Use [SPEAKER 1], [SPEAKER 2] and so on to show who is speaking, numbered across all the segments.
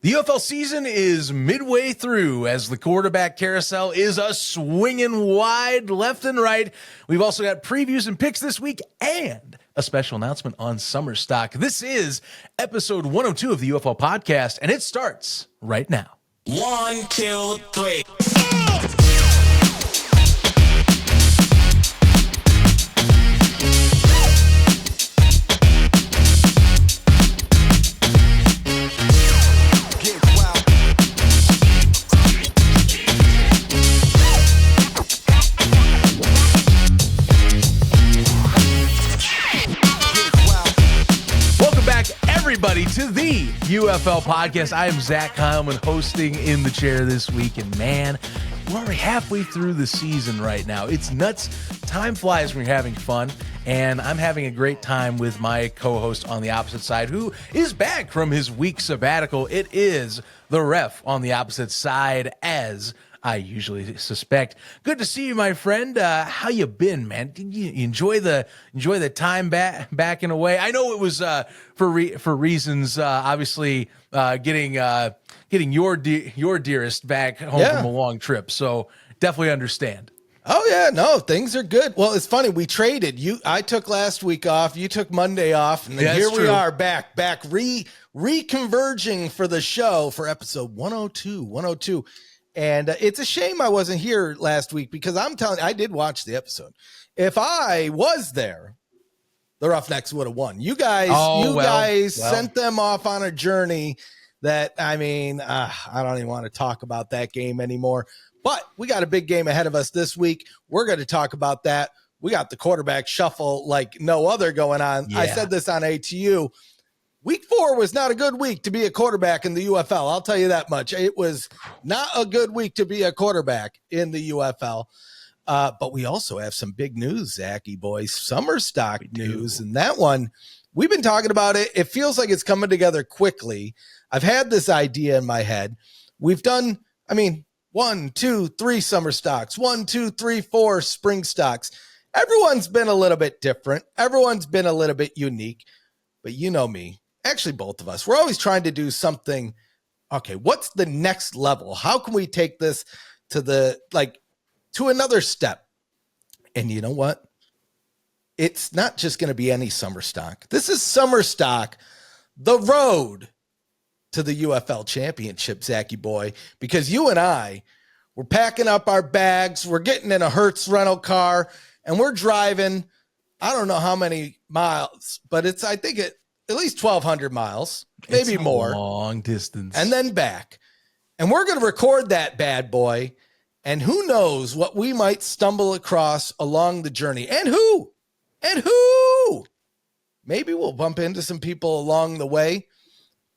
[SPEAKER 1] The UFL season is midway through as the quarterback carousel is a swinging wide left and right. We've also got previews and picks this week and a special announcement on summer stock. This is episode 102 of the UFL Podcast, and it starts right now.
[SPEAKER 2] 1, 2, 3.
[SPEAKER 1] Everybody to the UFL Podcast. I am Zach Heilman hosting in the chair this week, and man, we're already halfway through the season right now. It's nuts. Time flies when you're having fun, and I'm having a great time with my co-host on the opposite side, who is back from his week sabbatical. It is the ref on the opposite side, as I usually suspect. Good to see you, my friend. How you been, man? Did you enjoy the time backing away? I know it was for reasons, obviously, getting your dearest back home from a long trip. So definitely understand.
[SPEAKER 3] Oh yeah, no, things are good. Well, it's funny, we traded. I took last week off, you took Monday off, and then here we are back reconverging for the show for episode 102. And it's a shame I wasn't here last week because I'm telling you, I did watch the episode. If I was there, the Roughnecks would have won. You guys sent them off on a journey that, I don't even want to talk about that game anymore. But we got a big game ahead of us this week. We're going to talk about that. We got the quarterback shuffle like no other going on. Yeah. I said this on ATU. Week 4 was not a good week to be a quarterback in the UFL. I'll tell you that much. It was not a good week to be a quarterback in the UFL. But we also have some big news, Zachy boys. Summer stock news. And that one, we've been talking about it. It feels like it's coming together quickly. I've had this idea in my head. We've done, 1, 2, 3 summer stocks, 1, 2, 3, 4 spring stocks. Everyone's been a little bit different. Everyone's been a little bit unique. But you know me. Actually, both of us, we're always trying to do something. Okay, what's the next level? How can we take this to another step? And you know what? It's not just going to be any summer stock. This is summer stock, the road to the UFL championship, Zachy boy, because you and I, we're packing up our bags. We're getting in a Hertz rental car and we're driving. I don't know how many miles, but I think at least 1,200 miles, maybe more.
[SPEAKER 1] Long distance.
[SPEAKER 3] And then back. And we're going to record that bad boy. And who knows what we might stumble across along the journey. And who? Maybe we'll bump into some people along the way.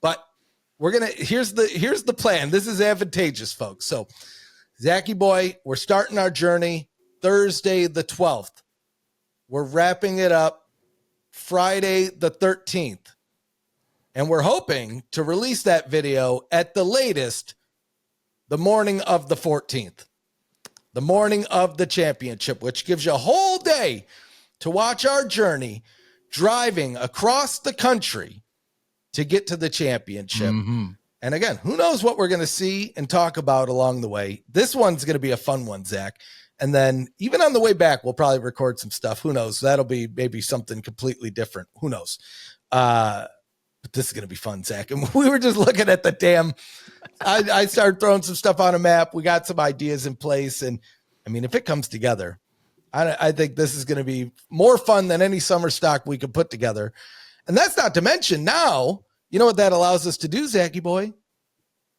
[SPEAKER 3] But here's the plan. This is advantageous, folks. So, Zachy boy, we're starting our journey Thursday the 12th. We're wrapping it up Friday the 13th. And we're hoping to release that video at the latest the morning of the 14th. The morning of the championship, which gives you a whole day to watch our journey driving across the country to get to the championship. Mm-hmm. And again, who knows what we're going to see and talk about along the way. This one's going to be a fun one, Zach. And then even on the way back, we'll probably record some stuff. Who knows? That'll be maybe something completely different. Who knows? But this is going to be fun, Zach. And we were just looking at the damn, I started throwing some stuff on a map. We got some ideas in place. And if it comes together, I think this is going to be more fun than any summer stock we could put together. And that's not to mention now, you know what that allows us to do, Zachy boy?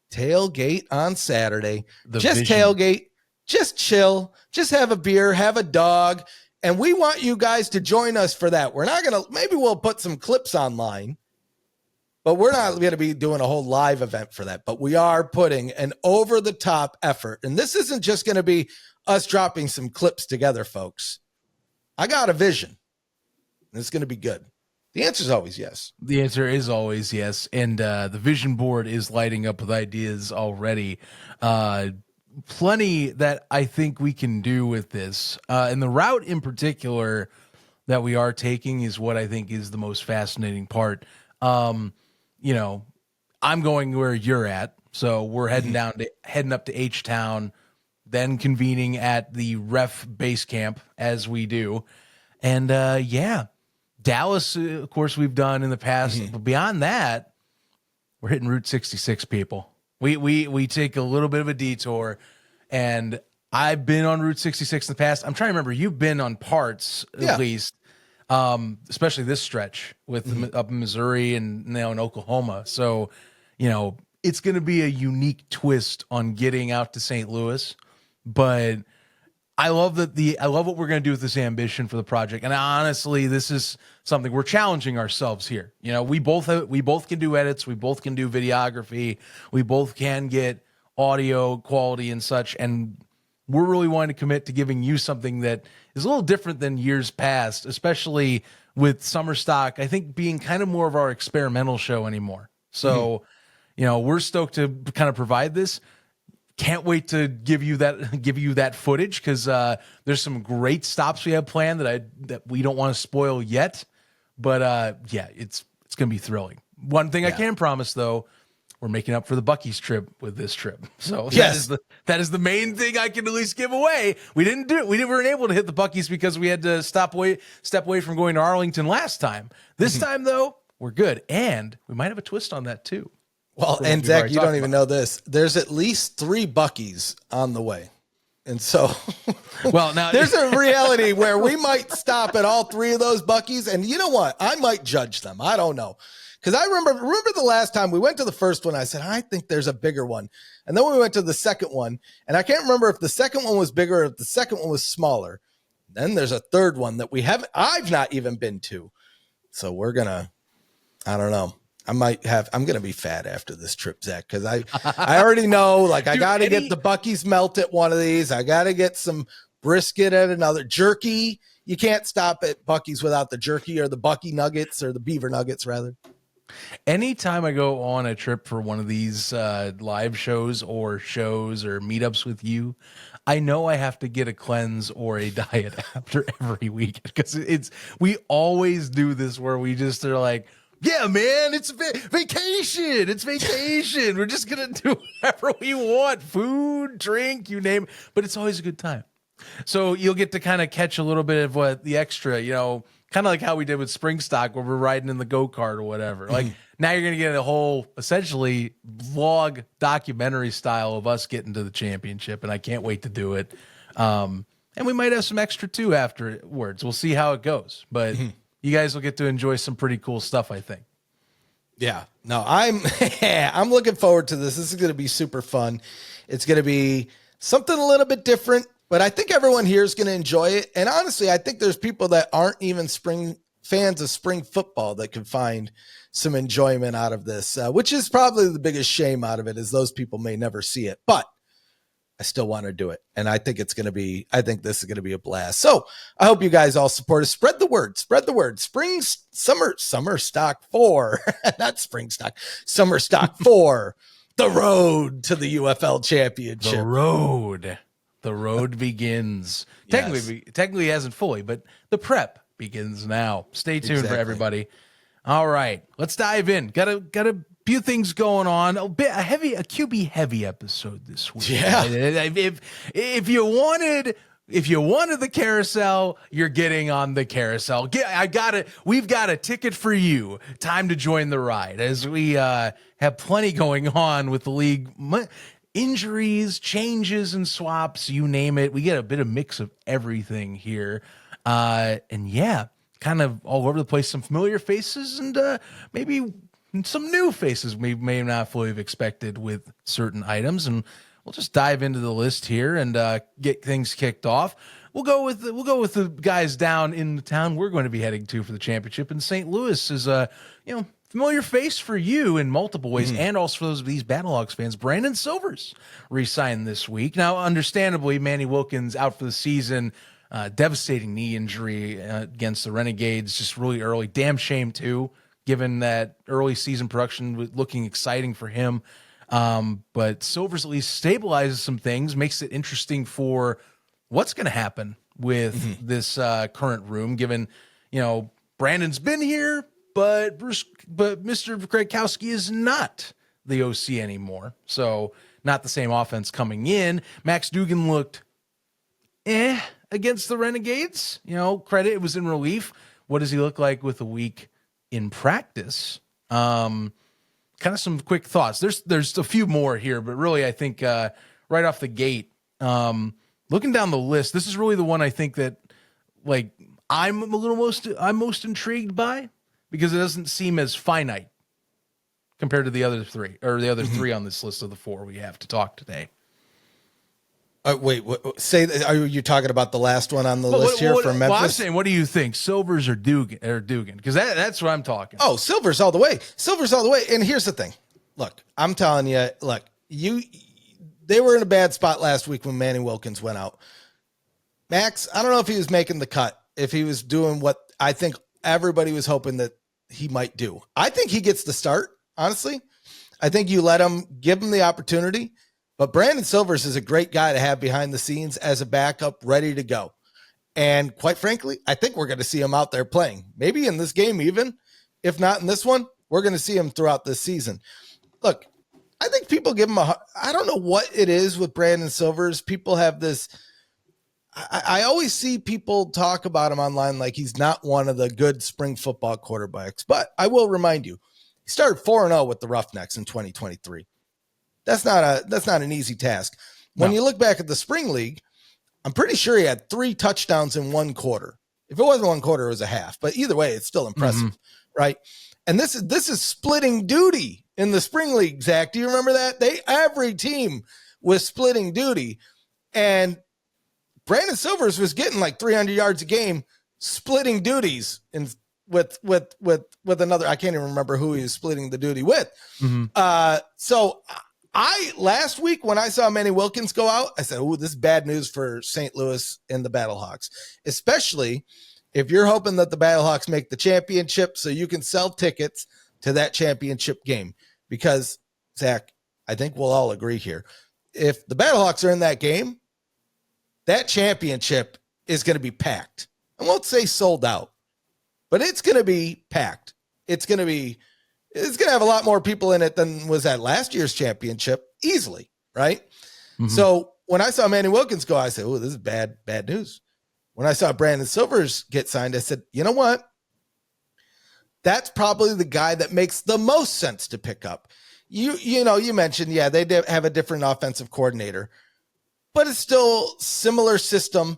[SPEAKER 3] Tailgate on Saturday. Tailgate. Just chill, just have a beer, have a dog. And we want you guys to join us for that. We're not going to, maybe we'll put some clips online, but we're not going to be doing a whole live event for that. But we are putting an over the top effort. And this isn't just going to be us dropping some clips together, folks. I got a vision. And it's going to be good. The answer is always yes.
[SPEAKER 1] The answer is always yes. And the vision board is lighting up with ideas already. Plenty that I think we can do with this. And the route in particular that we are taking is what I think is the most fascinating part. I'm going where you're at. So we're heading up to H-Town, then convening at the ref base camp as we do. And Dallas, of course, we've done in the past. But beyond that, we're hitting Route 66, people. We take a little bit of a detour, and I've been on Route 66 in the past. I'm trying to remember. You've been on parts at least, especially this stretch with up in Missouri and now in Oklahoma. So, it's going to be a unique twist on getting out to St. Louis, but I love what we're going to do with this ambition for the project. And honestly, this is something we're challenging ourselves here. We both can do edits. We both can do videography. We both can get audio quality and such. And we're really wanting to commit to giving you something that is a little different than years past, especially with Summer Stock, I think being kind of more of our experimental show anymore. So, we're stoked to kind of provide this. Can't wait to give you that footage because there's some great stops we have planned that we don't want to spoil yet. But it's going to be thrilling. One thing I can promise though, we're making up for the Buc-ee's trip with this trip. So that is the main thing I can at least give away. We didn't do it. We weren't able to hit the Buc-ee's because we had to step away from going to Arlington last time. This time though, we're good, and we might have a twist on that too.
[SPEAKER 3] Well, and Zach, you don't even know this. There's at least 3 Buc-ee's on the way. And so
[SPEAKER 1] now
[SPEAKER 3] there's a reality where we might stop at all 3 of those Buc-ee's. And you know what? I might judge them. I don't know. Because I remember the last time we went to the first one, I said, I think there's a bigger one. And then we went to the second one. And I can't remember if the second one was bigger or if the second one was smaller. Then there's a third one that I've not even been to. So I don't know. I'm going to be fat after this trip, Zach, because I already know, I got to get the Buc-ee's melt at one of these. I got to get some brisket at another. Jerky. You can't stop at Buc-ee's without the jerky or the Buc-ee nuggets or the beaver nuggets, rather.
[SPEAKER 1] Anytime I go on a trip for one of these live shows or meetups with you, I know I have to get a cleanse or a diet after every week because we always do this where we just are like, yeah, man, it's vacation. It's vacation. We're just going to do whatever we want. Food, drink, you name it. But it's always a good time. So you'll get to kind of catch a little bit of what the extra, kind of like how we did with Spring Stock where we're riding in the go-kart or whatever. Like now you're going to get a whole essentially vlog documentary style of us getting to the championship. And I can't wait to do it. And we might have some extra too afterwards. We'll see how it goes. But you guys will get to enjoy some pretty cool stuff, I think.
[SPEAKER 3] Yeah, no, I'm looking forward to this. This is going to be super fun. It's going to be something a little bit different, but I think everyone here is going to enjoy it. And honestly, I think there's people that aren't even fans of spring football that can find some enjoyment out of this, which is probably the biggest shame out of it is those people may never see it, but I still want to do it. And I think this is going to be a blast. So I hope you guys all support us. Spread the word. Summer stock 4, not spring stock, summer stock 4, the road to the UFL championship.
[SPEAKER 1] The road begins.
[SPEAKER 3] Yes.
[SPEAKER 1] Technically hasn't fully, but the prep begins now. Stay tuned for everybody. All right, let's dive in. Got a few things going on. A QB heavy episode this week.
[SPEAKER 3] Yeah.
[SPEAKER 1] If you wanted the carousel, you're getting on the carousel. We've got a ticket for you. Time to join the ride as we have plenty going on with the league. Injuries, changes, and swaps, you name it. We get a bit of mix of everything here. Kind of all over the place. Some familiar faces and maybe some new faces we may not fully have expected with certain items. And we'll just dive into the list here and get things kicked off. We'll go with the guys down in the town we're going to be heading to for the championship. And St. Louis is a familiar face for you in multiple ways, and also for those of these Battlehawks fans. Brandon Silvers re-signed this week. Now, understandably, Manny Wilkins out for the season. Devastating knee injury against the Renegades, just really early. Damn shame, too, given that early season production was looking exciting for him. But Silvers at least stabilizes some things, makes it interesting for what's going to happen with this current room, given, Brandon's been here, but Mr. Krakowski is not. the OC anymore. So not the same offense coming in. Max Duggan looked against the Renegades. Credit, it was in relief. What does he look like with a week in practice? Kind of some quick thoughts. There's a few more here, but really I think right off the gate, looking down the list, this is really the one I think that I'm most intrigued by, because it doesn't seem as finite compared to the other three, or the other three on this list of the four we have to talk today.
[SPEAKER 3] Wait, are you talking about the last one on the list here for Memphis?
[SPEAKER 1] Well, I'm saying, what do you think, Silvers or Duggan? Because that's what I'm talking.
[SPEAKER 3] Oh, Silvers all the way. And here's the thing. Look, I'm telling you, they were in a bad spot last week when Manny Wilkins went out. Max, I don't know if he was making the cut, if he was doing what I think everybody was hoping that he might do. I think he gets the start, honestly. I think you give him the opportunity. But Brandon Silvers is a great guy to have behind the scenes as a backup, ready to go. And quite frankly, I think we're going to see him out there playing. Maybe in this game even. If not in this one, we're going to see him throughout this season. Look, I think people give him I don't know what it is with Brandon Silvers. People have this. I always see people talk about him online like he's not one of the good spring football quarterbacks. But I will remind you, he started 4-0 with the Roughnecks in 2023. That's not an easy task. When you look back at the spring league, I'm pretty sure he had 3 touchdowns in one quarter. If it wasn't one quarter, it was a half. But either way, it's still impressive, right? And this is splitting duty in the spring league, Zach. Do you remember that? Every team was splitting duty, and Brandon Silvers was getting like 300 yards a game, splitting duties with another. I can't even remember who he was splitting the duty with. So last week when I saw Manny Wilkins go out, I said, "Oh, this is bad news for St. Louis and the Battlehawks, especially if you're hoping that the Battlehawks make the championship so you can sell tickets to that championship game." Because, Zach, I think we'll all agree here, if the Battlehawks are in that game, that championship is going to be packed. I won't say sold out, but it's going to be packed. It's going to have a lot more people in it than was at last year's championship, easily, right? So when I saw Manny Wilkins go, I said, "Oh, this is bad news." When I saw Brandon Silvers get signed, I said, "You know what? That's probably the guy that makes the most sense to pick up." You mentioned, they did have a different offensive coordinator, but it's still similar system.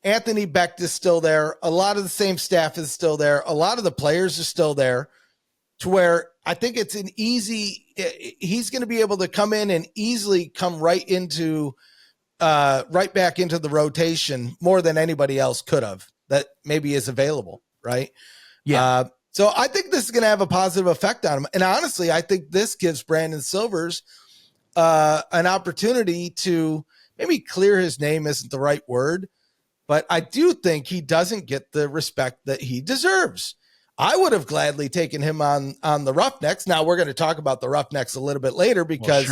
[SPEAKER 3] Anthony Becht is still there. A lot of the same staff is still there. A lot of the players are still there, to where I think it's he's going to be able to come in and easily come right back into the rotation more than anybody else could have that maybe is available. Right.
[SPEAKER 1] Yeah.
[SPEAKER 3] So I think this is going to have a positive effect on him. And honestly, I think this gives Brandon Silvers an opportunity to maybe clear his name isn't the right word, but I do think he doesn't get the respect that he deserves. I would have gladly taken him on the Roughnecks. Now we're going to talk about the Roughnecks a little bit later because,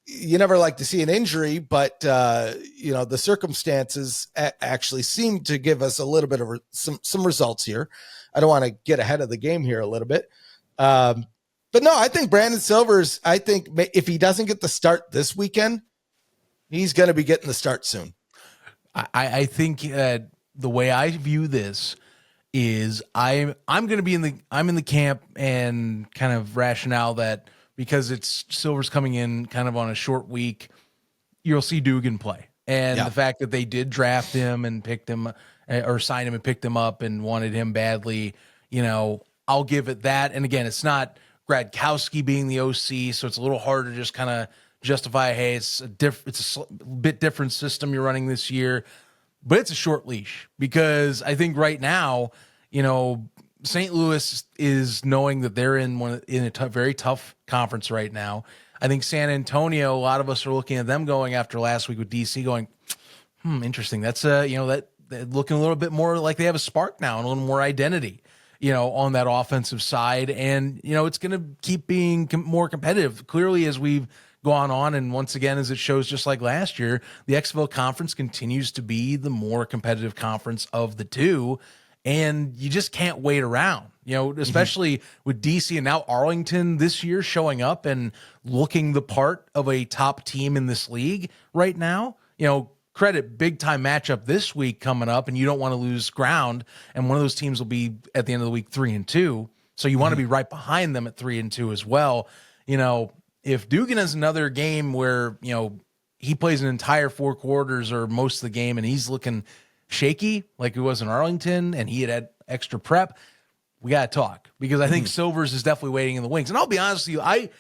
[SPEAKER 3] you never like to see an injury, but the circumstances actually seem to give us a little bit of some results here. I don't want to get ahead of the game here a little bit. But no, I think Brandon Silvers, if he doesn't get the start this weekend, he's going to be getting the start soon.
[SPEAKER 1] I think the way I view this is I'm going to be in the camp and kind of rationale that because it's Silver's coming in kind of on a short week, you'll see Duggan play. And the fact that they did draft him and picked him or sign him and picked him up and wanted him badly, I'll give it that. And again, it's not Gradkowski being the OC, so it's a little harder to just kind of justify, hey, it's a bit different system you're running this year, but it's a short leash because I think right now, St. Louis is knowing that they're in a very tough conference right now. I think San Antonio, a lot of us are looking at them going after last week with DC going, interesting. That's that looking a little bit more like they have a spark now and a little more identity, on that offensive side. And, it's going to keep being more competitive. Clearly, as we've gone on, and once again, as it shows, just like last year, the XFL conference continues to be the more competitive conference of the two. and you just can't wait around, especially with DC and now Arlington this year showing up and looking the part of a top team in this league right now. Credit big time matchup this week coming up, and you don't want to lose ground. And one of those teams will be at the end of the week 3-2. So you want to be right behind them at 3-2 as well. If Dugan has another game where, he plays an entire 4 quarters or most of the game and he's looking shaky like he was in Arlington and he had extra prep, we got to talk, because I think Silvers is definitely waiting in the wings. And I'll be honest with you, I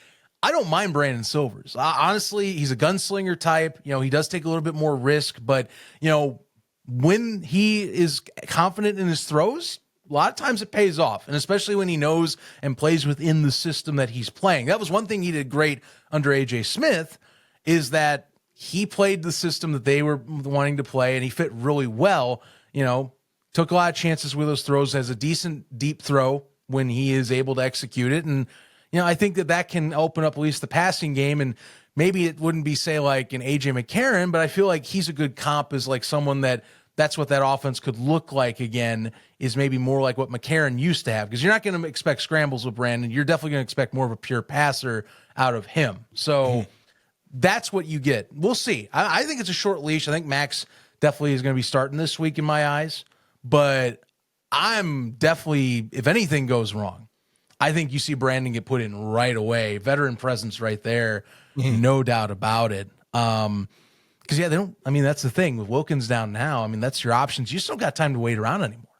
[SPEAKER 1] don't mind Brandon Silvers. Honestly, he's a gunslinger type. He does take a little bit more risk, but, when he is confident in his throws, a lot of times it pays off, and especially when he knows and plays within the system that he's playing. That was one thing he did great under A.J. Smith, is that he played the system that they were wanting to play, and he fit really well. Took a lot of chances with those throws, has a decent deep throw when he is able to execute it. And, I think that can open up at least the passing game, and maybe it wouldn't be, say, like an A.J. McCarron, but I feel like he's a good comp as like someone that's what that offense could look like again, is maybe more like what McCarron used to have, because you're not going to expect scrambles with Brandon. You're definitely going to expect more of a pure passer out of him. So that's what you get. We'll see. I think it's a short leash. I think Max definitely is going to be starting this week in my eyes, but I'm definitely, if anything goes wrong, I think you see Brandon get put in right away. Veteran presence right there. No doubt about it. Because, that's the thing with Wilkins down now. That's your options. You just don't got time to wait around anymore.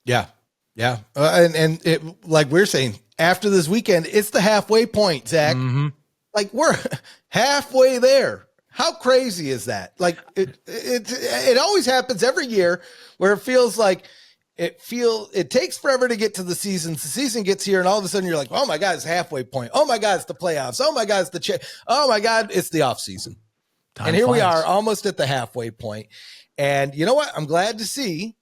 [SPEAKER 3] Yeah. Yeah. And it, like we're saying, after this weekend, it's the halfway point, Zach. Like, we're halfway there. How crazy is that? Like, it always happens every year where it feels like it takes forever to get to the season. The season gets here, and all of a sudden you're like, oh my God, it's halfway point. Oh my God, it's the playoffs. Oh my God, it's oh my God, it's the off season. And here we are, almost at the halfway point. And you know what? I'm glad to see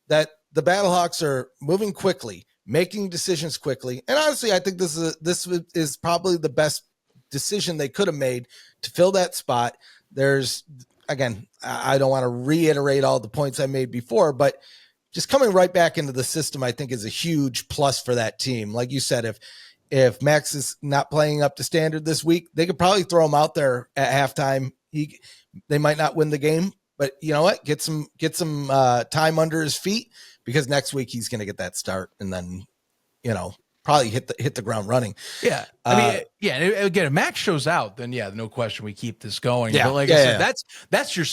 [SPEAKER 3] that the Battlehawks are moving quickly, making decisions quickly. And honestly, I think this is probably the best decision they could have made to fill that spot. There's, again, I don't want to reiterate all the points I made before, but just coming right back into the system, I think, is a huge plus for that team. Like you said, if Max is not playing up to standard this week, they could probably throw him out there at halftime. They might not win the game, but you know what? Get some time under his feet, because next week he's going to get that start, and then probably hit the ground running. Yeah,
[SPEAKER 1] Again, if Max shows out, then no question we keep this going.
[SPEAKER 3] Yeah,
[SPEAKER 1] but like I said, that's your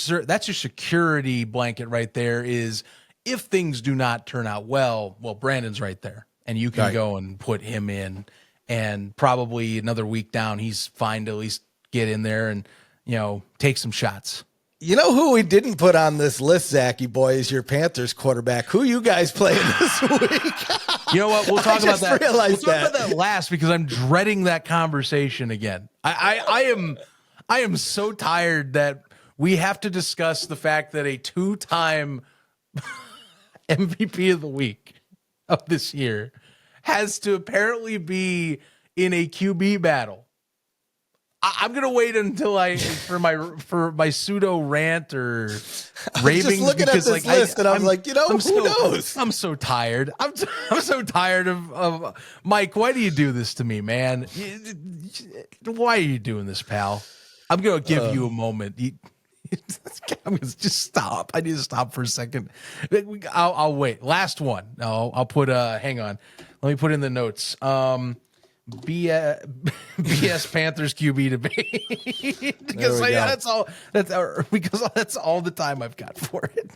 [SPEAKER 1] security blanket right there. Is if things do not turn out well, Brandon's right there, and you can go and put him in, and probably another week down, he's fine to at least get in there and take some shots.
[SPEAKER 3] You know who we didn't put on this list, Zachy boy, is your Panthers quarterback. Who you guys playing this week?
[SPEAKER 1] You know what? We'll talk about that.
[SPEAKER 3] We'll talk
[SPEAKER 1] about that last, because I'm dreading that conversation again. I am so tired that we have to discuss the fact that a 2-time MVP of the week of this year has to apparently be in a QB battle. I'm gonna wait until for my pseudo rant or raving.
[SPEAKER 3] Just looking at this list, and I'm like, who knows?
[SPEAKER 1] I'm so tired. I'm so tired of Mike. Why do you do this to me, man? Why are you doing this, pal? I'm gonna give you a moment. I'm gonna just stop. I need to stop for a second. I'll wait. Last one. No, I'll put. Hang on. Let me put in the notes. BS Panthers QB debate. Because because that's all the time I've got for it.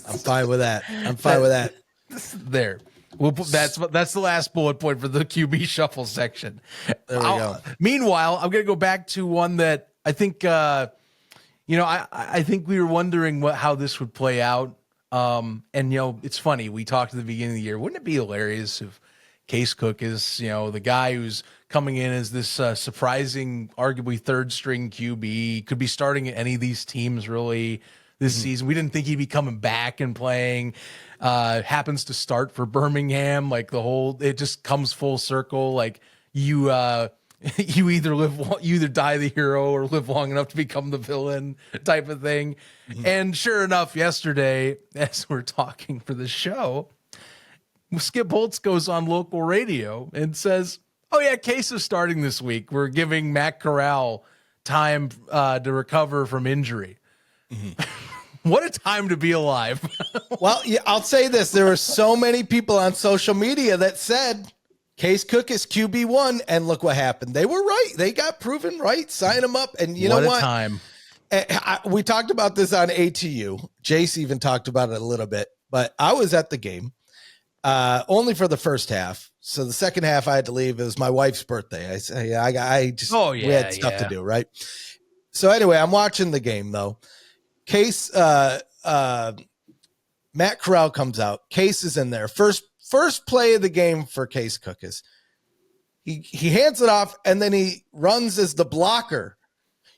[SPEAKER 3] I'm fine with that.
[SPEAKER 1] There. That's the last bullet point for the QB shuffle section.
[SPEAKER 3] There we go.
[SPEAKER 1] Meanwhile, I'm gonna go back to one that I think I think we were wondering how this would play out. And it's funny, we talked at the beginning of the year. Wouldn't it be hilarious if Case Cookus, the guy who's coming in as this surprising, arguably third string QB, could be starting at any of these teams really this season. We didn't think he'd be coming back and playing. Happens to start for Birmingham. Like it just comes full circle. Like you either die the hero or live long enough to become the villain type of thing. And sure enough, yesterday, as we're talking for the show, Skip Holtz goes on local radio and says, "Oh yeah, Case is starting this week. We're giving Matt Corral time to recover from injury." What a time to be alive.
[SPEAKER 3] Well, yeah, I'll say this. There were so many people on social media that said Case Cookus QB1, and look what happened. They were right. They got proven right. Sign them up. And you know what?
[SPEAKER 1] What a time.
[SPEAKER 3] We talked about this on ATU. Jace even talked about it a little bit, but I was at the game only for the first half. So the second half I had to leave. It was my wife's birthday. I say, we had stuff to do, right? So anyway, I'm watching the game though. Case, Matt Corral comes out. Case is in there. First play of the game for Case Cookus. He hands it off, and then he runs as the blocker.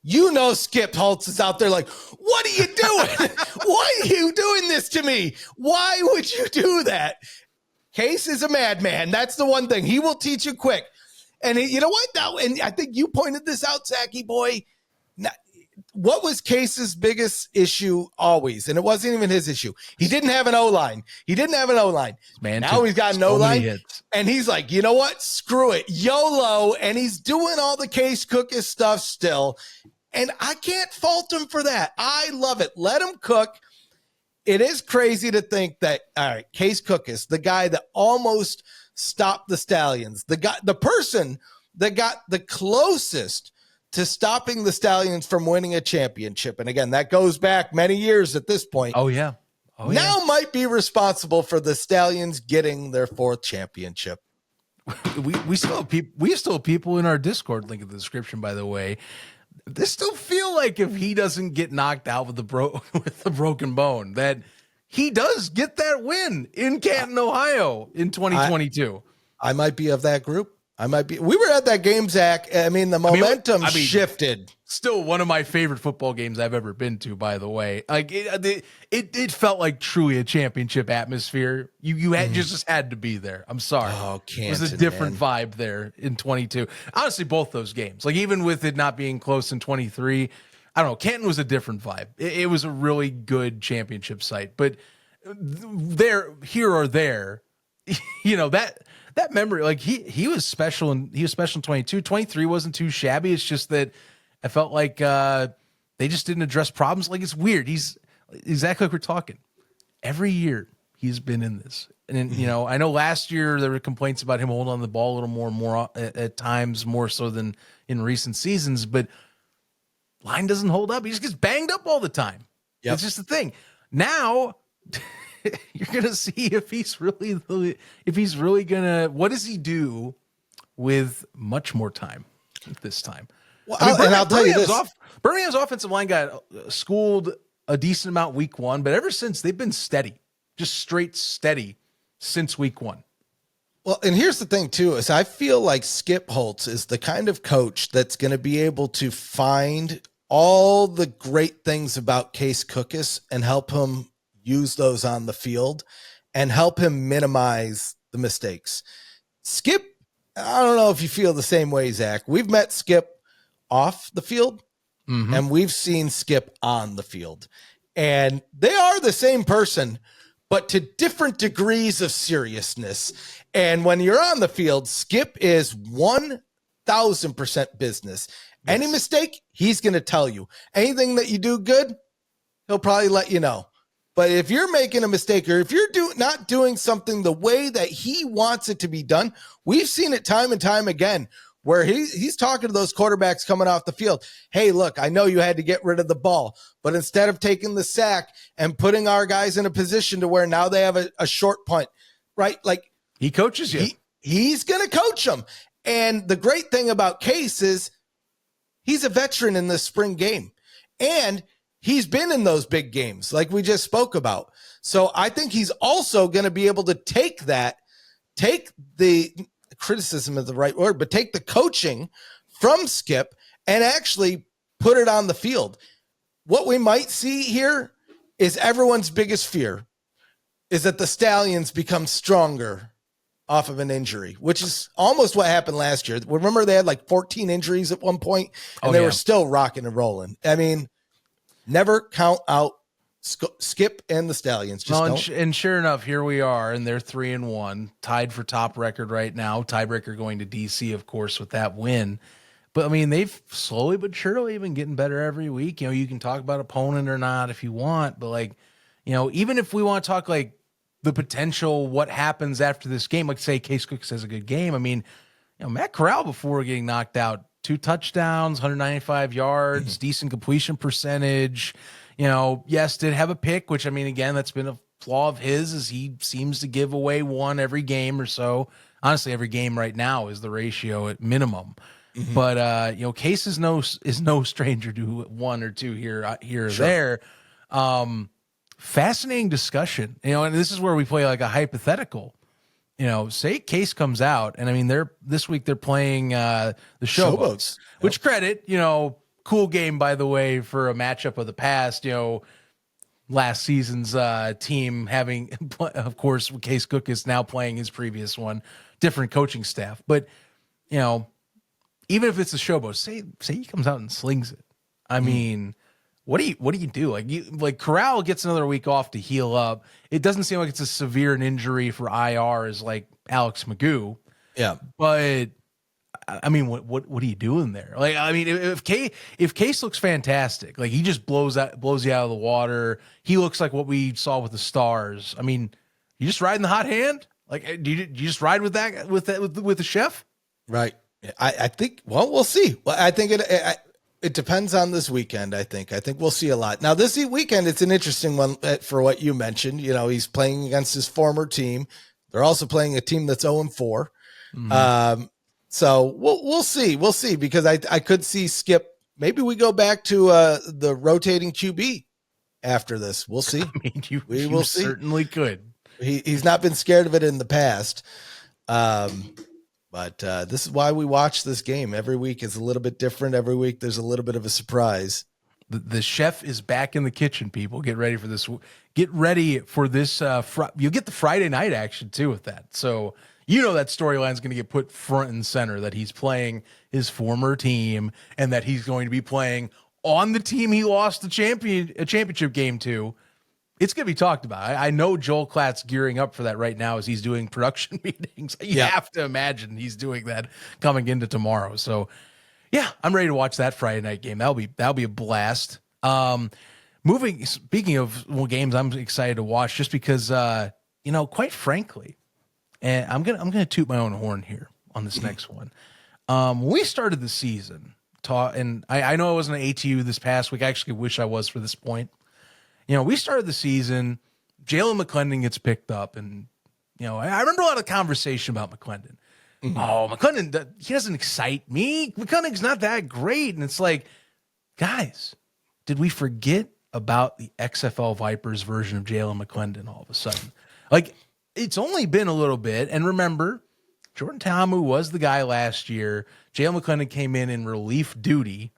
[SPEAKER 3] You know, Skip Holtz is out there like, what are you doing? Why are you doing this to me? Why would you do that? Case is a madman. That's the one thing. He will teach you quick. And you know what? And I think you pointed this out, Zachy boy. What was Case's biggest issue always? And it wasn't even his issue. He didn't have an O-line.
[SPEAKER 1] Man,
[SPEAKER 3] now he's got an O-line. And he's like, you know what? Screw it. YOLO. And he's doing all the Case Cookus stuff still. And I can't fault him for that. I love it. Let him cook. It is crazy to think that, all right, Case Cookus, the guy that almost stopped the Stallions, the person that got the closest to stopping the Stallions from winning a championship. And again, that goes back many years at this point.
[SPEAKER 1] Oh, yeah.
[SPEAKER 3] Now might be responsible for the Stallions getting their 4th championship.
[SPEAKER 1] We still have people in our Discord, link in the description, by the way. They still feel like if he doesn't get knocked out with the broken bone, that he does get that win in Canton, Ohio in 2022.
[SPEAKER 3] I might be of that group. We were at that game, Zach. I mean, the momentum shifted.
[SPEAKER 1] Still one of my favorite football games I've ever been to, by the way. Like it felt like truly a championship atmosphere. You had just had to be there. I'm sorry.
[SPEAKER 3] Oh, Canton,
[SPEAKER 1] it was a different vibe there in 22. Honestly, both those games, like even with it not being close in 23, I don't know. Canton was a different vibe. It was a really good championship site, but here or there, you know, that memory, like he was special, and he was special in 22. 23 wasn't too shabby. It's just that I felt like they just didn't address problems. Like, it's weird. He's exactly like we're talking. Every year he's been in this, and you know, I know last year there were complaints about him holding on the ball a little more at times, more so than in recent seasons. But line doesn't hold up. He just gets banged up all the time. Yep. It's just the thing. Now you're gonna see if he's really gonna. What does he do with much more time this time?
[SPEAKER 3] Well, I'll tell you this:
[SPEAKER 1] Birmingham's offensive line got schooled a decent amount week 1, but ever since they've been steady, just straight steady since week 1.
[SPEAKER 3] Well, and here's the thing too: is I feel like Skip Holtz is the kind of coach that's going to be able to find all the great things about Case Cookus and help him use those on the field and help him minimize the mistakes. Skip, I don't know if you feel the same way, Zach. We've met Skip off the field, and we've seen Skip on the field. And they are the same person, but to different degrees of seriousness. And when you're on the field, Skip is 1,000% business. Yes. Any mistake, he's going to tell you. Anything that you do good, he'll probably let you know. But if you're making a mistake, or if you're not doing something the way that he wants it to be done, we've seen it time and time again where he's talking to those quarterbacks coming off the field. Hey, look, I know you had to get rid of the ball, but instead of taking the sack and putting our guys in a position to where now they have a short punt, right? Like,
[SPEAKER 1] he coaches you.
[SPEAKER 3] He's going to coach them. And the great thing about Case is he's a veteran in this spring game. And he's been in those big games like we just spoke about. So I think he's also going to be able to take the criticism is the right word, but take the coaching from Skip and actually put it on the field. What we might see here is everyone's biggest fear is that the Stallions become stronger off of an injury, which is almost what happened last year. Remember, they had like 14 injuries at one point, and they were still rocking and rolling. I mean, never count out Skip and the Stallions. Just
[SPEAKER 1] Well,
[SPEAKER 3] don't.
[SPEAKER 1] and sure enough, here we are, and they're 3-1, tied for top record right now. Tiebreaker going to DC, of course, with that win. But I mean, they've slowly but surely been getting better every week. You know, you can talk about opponent or not if you want, but like, you know, even if we want to talk like the potential, what happens after this game, like say Case Cookus has a good game. I mean, you know, Matt Corral before getting knocked out, 2 touchdowns, 195 yards, decent completion percentage. You know, yes, did have a pick, which I mean, again, that's been a flaw of his, is he seems to give away one every game or so. Honestly, every game right now is the ratio at minimum. But you know, Case is no stranger to 1 or 2 here or there. Fascinating discussion, you know, and this is where we play like a hypothetical. You know, say Case comes out, and I mean, this week they're playing the Showboats, which credit, you know, cool game, by the way, for a matchup of the past, you know, last season's team having, of course, Case Cookus now playing his previous one, different coaching staff. But, you know, even if it's the Showboats, say he comes out and slings it. I mean, what do you do? Like Corral gets another week off to heal up. It doesn't seem like it's as severe an injury for IR as like Alex Magoo.
[SPEAKER 3] Yeah.
[SPEAKER 1] But I mean, what are you doing there? Like, I mean, if Case looks fantastic, like he just blows you out of the water. He looks like what we saw with the Stars. I mean, you just riding the hot hand? Like, do you just ride with the chef?
[SPEAKER 3] Right. I think, well, we'll see. Well, I think it depends on this weekend. I think we'll see a lot. Now this weekend, it's an interesting one for what you mentioned. You know, he's playing against his former team. They're also playing a team that's 0-4. So we'll see because I could see Skip. Maybe we go back to the rotating QB after this. We'll see.
[SPEAKER 1] I mean,
[SPEAKER 3] we
[SPEAKER 1] will see. Certainly could.
[SPEAKER 3] He's not been scared of it in the past. But this is why we watch this game. Every week is a little bit different. Every week there's a little bit of a surprise.
[SPEAKER 1] The chef is back in the kitchen, people. Get ready for this. Get ready for this. You'll get the Friday night action, too, with that. So, you know that storyline is going to get put front and center, that he's playing his former team and that he's going to be playing on the team he lost a championship game to. It's going to be talked about. I know Joel Klatt's gearing up for that right now as he's doing production meetings. You have to imagine he's doing that coming into tomorrow. So, yeah, I'm ready to watch that Friday night game. That'll be a blast. Speaking of games I'm excited to watch just because, you know, quite frankly, and I'm gonna toot my own horn here on this next one. When we started the season, and I know I wasn't an ATU this past week. I actually wish I was for this point. You know, we started the season, Jaylen McClendon gets picked up, and, you know, I remember a lot of conversation about McClendon. Oh, McClendon, he doesn't excite me. McClendon's not that great. And it's like, guys, did we forget about the XFL Vipers version of Jaylen McClendon all of a sudden? Like, it's only been a little bit. And remember, Jordan Ta'amu was the guy last year. Jaylen McClendon came in relief duty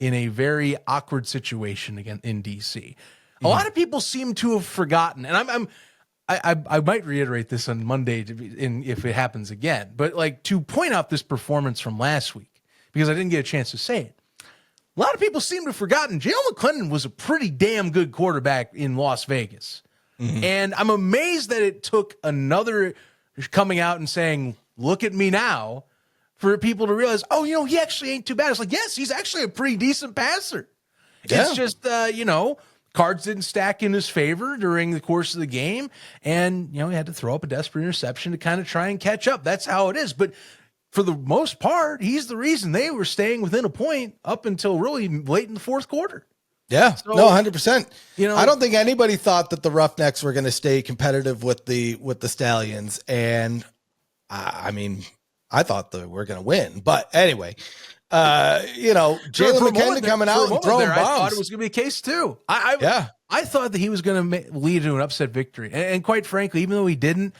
[SPEAKER 1] in a very awkward situation again in DC. A lot of people seem to have forgotten, and I might reiterate this on Monday if it happens again, but like to point out this performance from last week because I didn't get a chance to say it. A lot of people seem to have forgotten Jaylen McClendon was a pretty damn good quarterback in Las Vegas, and I'm amazed that it took another coming out and saying, "Look at me now," for people to realize, oh, you know, he actually ain't too bad. It's like, yes, he's actually a pretty decent passer. Yeah. It's just, you know, cards didn't stack in his favor during the course of the game. And, you know, he had to throw up a desperate interception to kind of try and catch up. That's how it is. But for the most part, he's the reason they were staying within a point up until really late in the fourth quarter.
[SPEAKER 3] Yeah, so, no, 100%.
[SPEAKER 1] You know,
[SPEAKER 3] I don't think anybody thought that the Roughnecks were going to stay competitive with the Stallions. And I mean, I thought that we're going to win. But anyway, you know, Jaylen McClendon coming out and throwing bombs.
[SPEAKER 1] I thought it was going to be a case too. I thought that he was going to lead to an upset victory. And quite frankly, even though he didn't,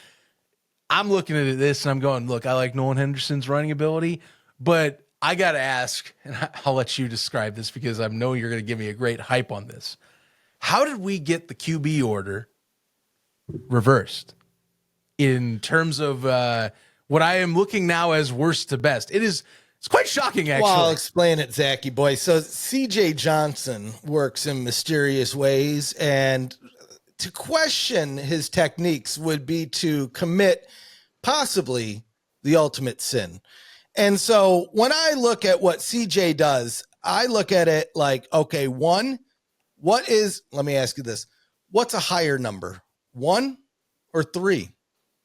[SPEAKER 1] I'm looking at this and I'm going, look, I like Nolan Henderson's running ability, but I got to ask, and I'll let you describe this because I know you're going to give me a great hype on this. How did we get the QB order reversed in terms of what I am looking now as worst to best? It's It's quite shocking, actually.
[SPEAKER 3] Well, I'll explain it, Zachy boy. So CJ Johnson works in mysterious ways, and to question his techniques would be to commit possibly the ultimate sin. And so when I look at what CJ does, I look at it like, okay, one, let me ask you this. What's a higher number, 1 or 3?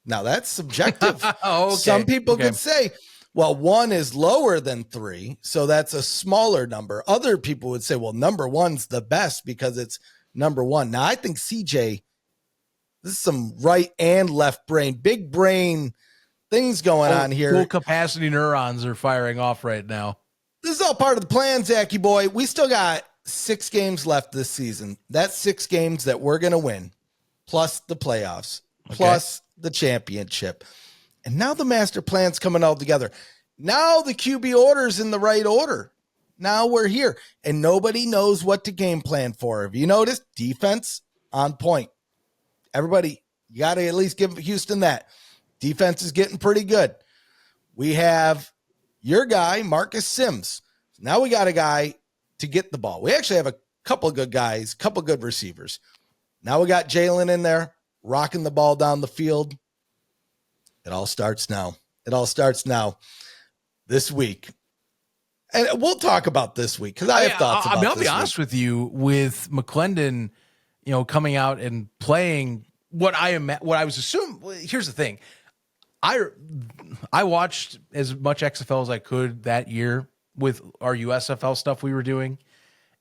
[SPEAKER 3] Now that's subjective.
[SPEAKER 1] Okay.
[SPEAKER 3] Some people could say, well, 1 is lower than 3, so that's a smaller number. Other people would say, well, number 1's the best because it's number 1. Now, I think CJ, this is some right and left brain, big brain things going on here.
[SPEAKER 1] Full capacity neurons are firing off right now.
[SPEAKER 3] This is all part of the plan, Zachy boy. We still got 6 games left this season. That's 6 games that we're going to win, plus the playoffs, plus the championship. And now the master plan's coming all together. Now the QB order's in the right order. Now we're here. And nobody knows what to game plan for. Have you noticed? Defense on point. Everybody, you got to at least give Houston that. Defense is getting pretty good. We have your guy, Marcus Sims. Now we got a guy to get the ball. We actually have a couple of good guys, couple good receivers. Now we got Jaylen in there, rocking the ball down the field. It all starts now. It all starts now this week. And we'll talk about this week because I have thoughts about
[SPEAKER 1] I'll be honest with you, with McClendon, coming out and playing what I was assuming. Here's the thing. I watched as much XFL as I could that year with our USFL stuff we were doing.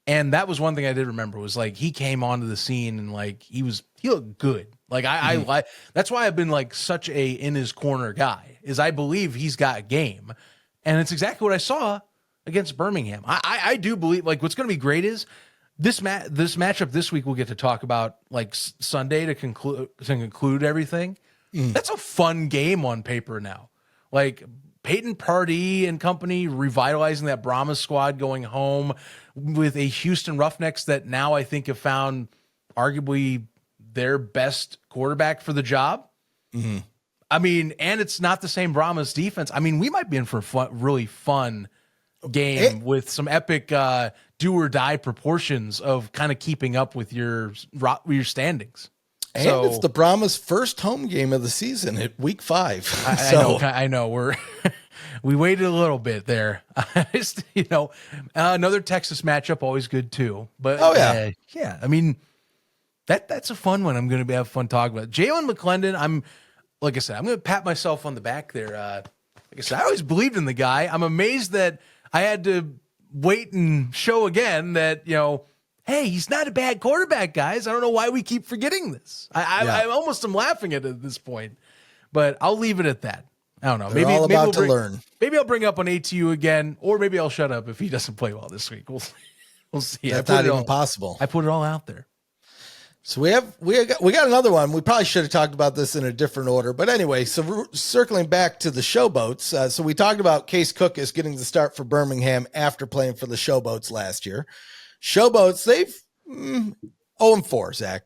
[SPEAKER 1] And that was one thing I did remember was like he came onto the scene and like he looked good. Like I like that's why I've been like such a in his corner guy is I believe he's got game. And it's exactly what I saw against Birmingham. I do believe like what's going to be great is this matchup this week we'll get to talk about like Sunday to conclude everything. That's a fun game on paper now. Like Peyton Pardee and company revitalizing that Brahmas squad going home with a Houston Roughnecks that now I think have found arguably their best quarterback for the job. Mm-hmm. I mean, and it's not the same Brahmas defense. I mean, we might be in for a really fun game with some epic do or die proportions of kind of keeping up with your standings.
[SPEAKER 3] And it's the Brahmas' first home game of the season at week 5.
[SPEAKER 1] I know we waited a little bit there. Another Texas matchup, always good too. But yeah. I mean, that's a fun one. I'm going to have fun talking about Jaylen McClendon. I'm going to pat myself on the back there. Like I said, I always believed in the guy. I'm amazed that I had to wait and show again that, hey, he's not a bad quarterback, guys. I don't know why we keep forgetting this. I almost am laughing at this point, but I'll leave it at that. I don't know.
[SPEAKER 3] Maybe we'll learn.
[SPEAKER 1] Maybe I'll bring up on ATU again, or maybe I'll shut up if he doesn't play well this week. We'll see.
[SPEAKER 3] That's not even possible.
[SPEAKER 1] I put it all out there.
[SPEAKER 3] So we got another one. We probably should have talked about this in a different order, but anyway. So we're circling back to the Showboats. So we talked about Case Cookus getting the start for Birmingham after playing for the Showboats last year. Showboats, they've 0-4, Zach.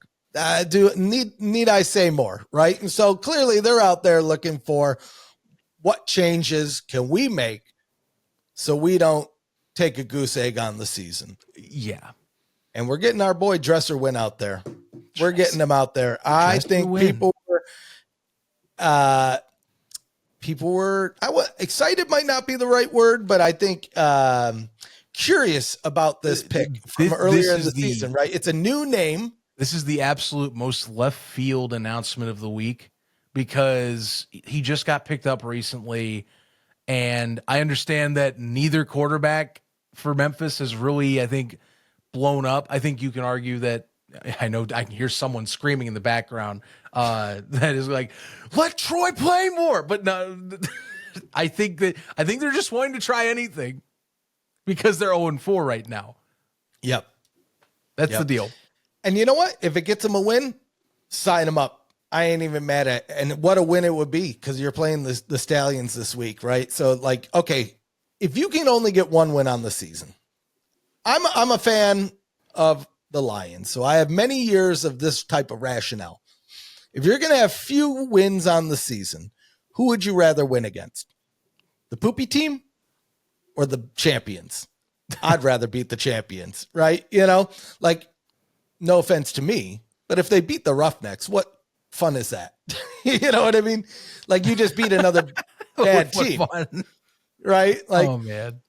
[SPEAKER 3] Need I say more, right? And so clearly they're out there looking for what changes can we make so we don't take a goose egg on the season.
[SPEAKER 1] Yeah.
[SPEAKER 3] And we're getting our boy Dresser Win out there. We're getting him out there. I think people were excited might not be the right word, but I think curious about this pick from earlier in the season, right? It's a new name.
[SPEAKER 1] This is the absolute most left field announcement of the week because he just got picked up recently. And I understand that neither quarterback for Memphis has really, I think, blown up. I think you can argue that I know I can hear someone screaming in the background that is like, let Troy play more. But no, I think they're just wanting to try anything because they're 0-4 right now.
[SPEAKER 3] Yep.
[SPEAKER 1] That's the deal.
[SPEAKER 3] And you know what? If it gets them a win, sign them up. I ain't even mad at it. And what a win it would be because you're playing the Stallions this week, right? So like, okay, if you can only get one win on the season, I'm a fan of the Lions, so I have many years of this type of rationale. If you're going to have few wins on the season, who would you rather win against? The poopy team or the champions? I'd rather beat the champions, right? You know, like, no offense to me, but if they beat the Roughnecks, what fun is that? You know what I mean? Like, you just beat another bad team, right? Like,
[SPEAKER 1] oh man.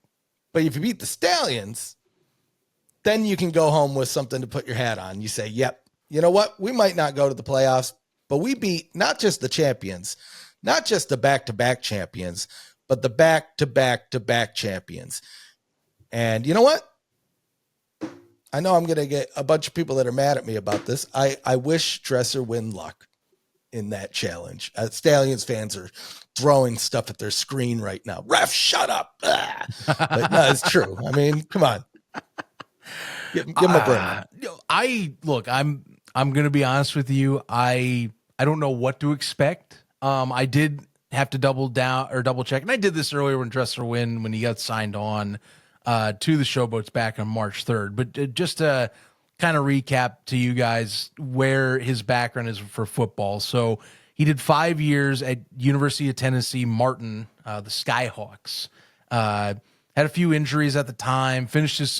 [SPEAKER 3] But if you beat the Stallions, then you can go home with something to put your hat on. You say, yep, you know what? We might not go to the playoffs, but we beat not just the champions, not just the back-to-back champions, but the back-to-back-to-back champions. And you know what? I know I'm going to get a bunch of people that are mad at me about this. I wish Dresser win luck in that challenge. Stallions fans are throwing stuff at their screen right now. Ref, shut up. But no, it's true. I mean, come on. Give him a break.
[SPEAKER 1] I'm going to be honest with you. I don't know what to expect. I did have to double check. And I did this earlier when when he got signed on to the Showboats back on March 3rd. But just to kind of recap to you guys where his background is for football. So he did 5 years at University of Tennessee, Martin, the Skyhawks. Had a few injuries at the time, finished his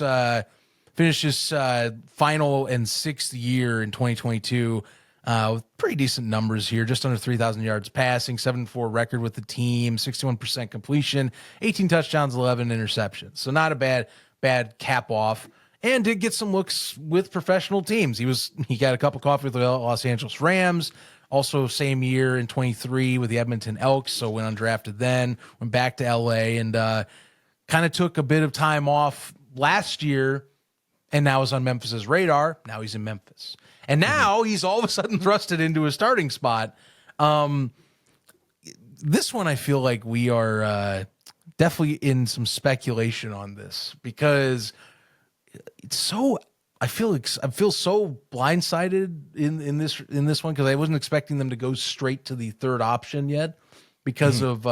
[SPEAKER 1] final and sixth year in 2022 with pretty decent numbers here, just under 3,000 yards passing, 7-4 record with the team, 61% completion, 18 touchdowns, 11 interceptions. So not a bad cap off, and did get some looks with professional teams. He got a cup of coffee with the Los Angeles Rams, also same year in 23 with the Edmonton Elks, so went undrafted then, went back to LA, and kind of took a bit of time off last year, and now is on Memphis's radar. Now he's in Memphis. And now he's all of a sudden thrusted into a starting spot. This one, I feel like we are definitely in some speculation on this because it's so. I feel so blindsided in this one because I wasn't expecting them to go straight to the third option yet because of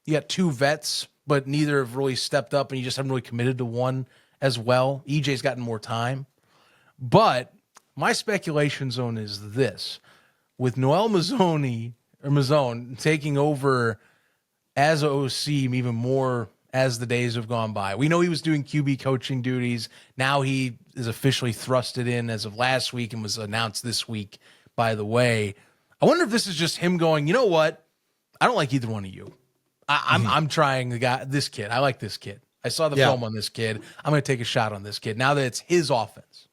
[SPEAKER 1] you got two vets, but neither have really stepped up, and you just haven't really committed to one as well. EJ's gotten more time, but my speculation zone is this: with Noel Mazzone taking over as OC even more as the days have gone by. We know he was doing QB coaching duties. Now he is officially thrusted in as of last week and was announced this week, by the way. I wonder if this is just him going, you know what? I don't like either one of you. I'm trying this kid. I like this kid. I saw the film on this kid. I'm going to take a shot on this kid now that it's his offense,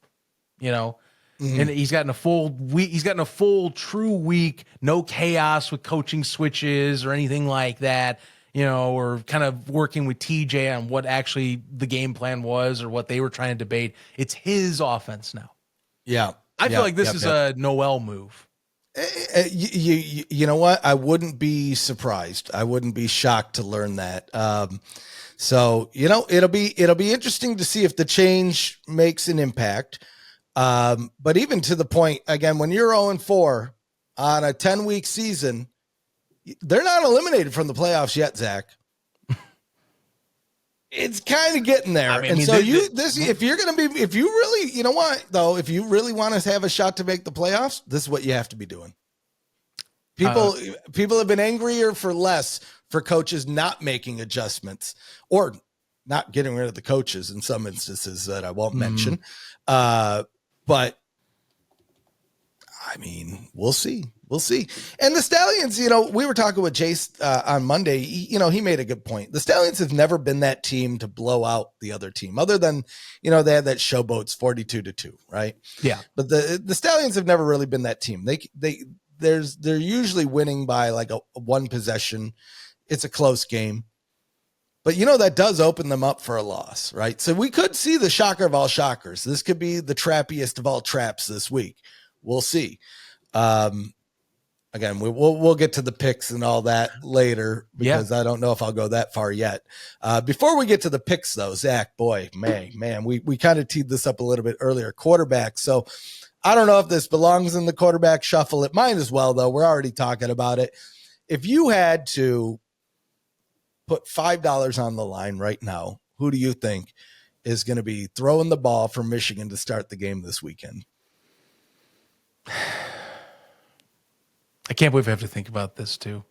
[SPEAKER 1] you know? And he's gotten a full week. He's gotten a full true week, no chaos with coaching switches or anything like that, you know, or kind of working with TJ on what actually the game plan was or what they were trying to debate. It's his offense now. Yeah. I feel like this is a Noel move.
[SPEAKER 3] You know what? I wouldn't be surprised. I wouldn't be shocked to learn that. So, you know, it'll be interesting to see if the change makes an impact. But even to the point, again, when you're 0-4 on a 10-week season, they're not eliminated from the playoffs yet, Zach. It's kind of getting there. If you really, you know what, though, if you really want to have a shot to make the playoffs, this is what you have to be doing. People have been angrier for less for coaches not making adjustments or not getting rid of the coaches in some instances that I won't mention. But I mean, we'll see. And the Stallions, you know, we were talking with Jace on Monday. He made a good point. The Stallions have never been that team to blow out the other team, other than, you know, they had that Showboats 42-2, right?
[SPEAKER 1] Yeah.
[SPEAKER 3] But the Stallions have never really been that team. They're usually winning by like a one possession. It's a close game. But, you know, that does open them up for a loss, right? So we could see the shocker of all shockers. This could be the trappiest of all traps this week. We'll see. Again, we'll get to the picks and all that later because I don't know if I'll go that far yet. Before we get to the picks, though, Zach, boy, man, we kind of teed this up a little bit earlier. Quarterback. So I don't know if this belongs in the quarterback shuffle. It might as well, though. We're already talking about it. If you had to put $5 on the line right now, who do you think is going to be throwing the ball for Michigan to start the game this weekend?
[SPEAKER 1] I can't believe I have to think about this too.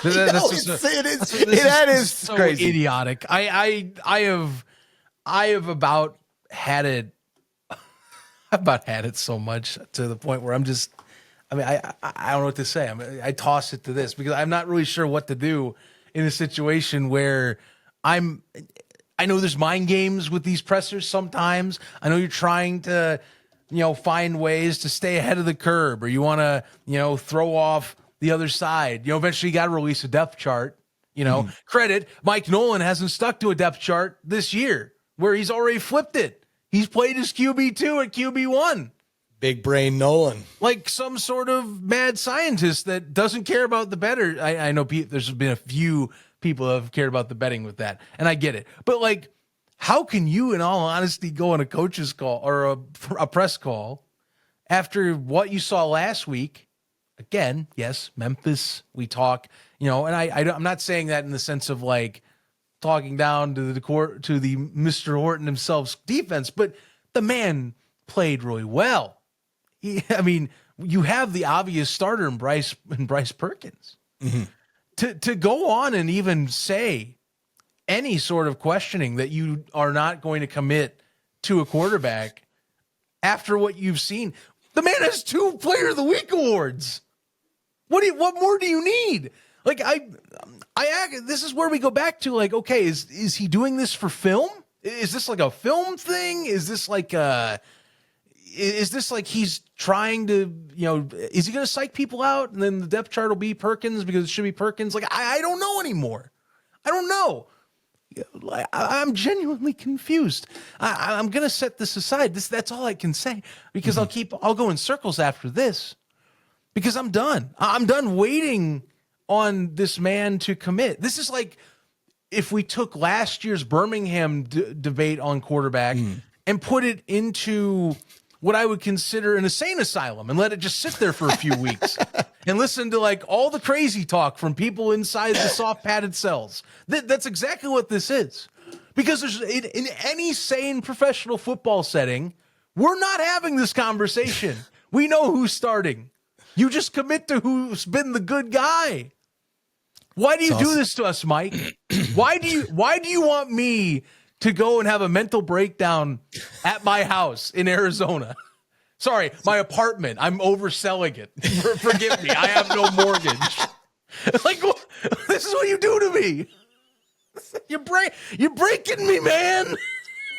[SPEAKER 3] That is
[SPEAKER 1] so
[SPEAKER 3] crazy.
[SPEAKER 1] idiotic. I have about had it. About had it so much to the point where I don't know what to say. I toss it to this because I'm not really sure what to do in a situation where I know there's mind games with these pressers sometimes. I know you're trying to, find ways to stay ahead of the curve, or you want to, throw off the other side. Eventually you got to release a depth chart. Credit Mike Nolan hasn't stuck to a depth chart this year where he's already flipped it. He's played his QB2 at QB1.
[SPEAKER 3] Big brain Nolan.
[SPEAKER 1] Like some sort of mad scientist that doesn't care about the better. I know there's been a few people who have cared about the betting with that, and I get it. But, like, how can you, in all honesty, go on a coach's call or a press call after what you saw last week? Again, yes, Memphis, we talk, and I'm not saying that in the sense of, like, talking down to the Mr. Horton himself's defense, but the man played really well. You have the obvious starter in Bryce Perkins. Mm-hmm. To go on and even say any sort of questioning that you are not going to commit to a quarterback after what you've seen, the man has 2 Player of the Week awards. What more do you need? Like, this is where we go back to, like, okay, is he doing this for film? Is this like a film thing? Is this like he's trying to, is he going to psych people out and then the depth chart will be Perkins because it should be Perkins? Like, I don't know anymore. I don't know. I'm genuinely confused. I'm going to set this aside. That's all I can say because I'll go in circles after this because I'm done. I'm done waiting on this man to commit. This is like if we took last year's Birmingham debate on quarterback and put it into what I would consider an insane asylum and let it just sit there for a few weeks and listen to, like, all the crazy talk from people inside the soft padded cells. That's exactly what this is. Because in any sane professional football setting, we're not having this conversation. We know who's starting. You just commit to who's been the good guy. Why do you do this to us, Mike? Why do you want me to go and have a mental breakdown at my house in Arizona? Sorry, my apartment. I'm overselling it. Forgive me. I have no mortgage. Like, this is what you do to me. You're breaking me, man.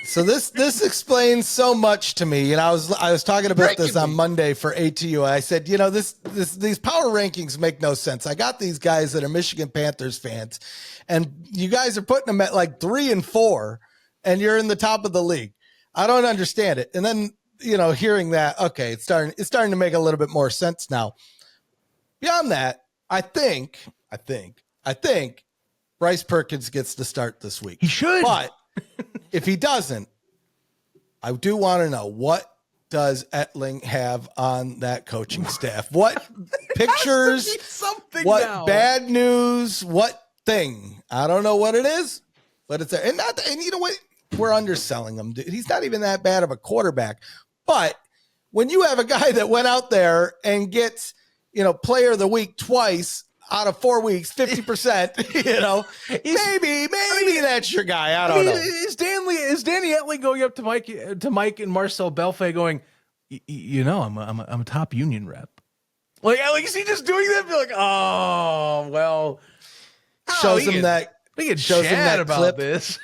[SPEAKER 3] So this explains so much to me. And I was talking about this on Monday for ATU. I said, these power rankings make no sense. I got these guys that are Michigan Panthers fans, and you guys are putting them at like 3 and 4, and you're in the top of the league. I don't understand it. And then, hearing that, okay, it's starting to make a little bit more sense now. Beyond that, I think Bryce Perkins gets to start this week.
[SPEAKER 1] He should.
[SPEAKER 3] But if he doesn't, I do want to know, what does Etling have on that coaching staff? What pictures, what now. Bad news, what thing? I don't know what it is, but it's there. And you know what? We're underselling him. He's not even that bad of a quarterback. But when you have a guy that went out there and gets, Player of the Week twice out of 4 weeks, 50%, maybe that's your guy. I don't know.
[SPEAKER 1] Is Danny Etling going up to Mike and Marcel Belfay going, I'm a top union rep. Like, is he just doing that? Be like, oh, well,
[SPEAKER 3] shows him that
[SPEAKER 1] about
[SPEAKER 3] clip.
[SPEAKER 1] This.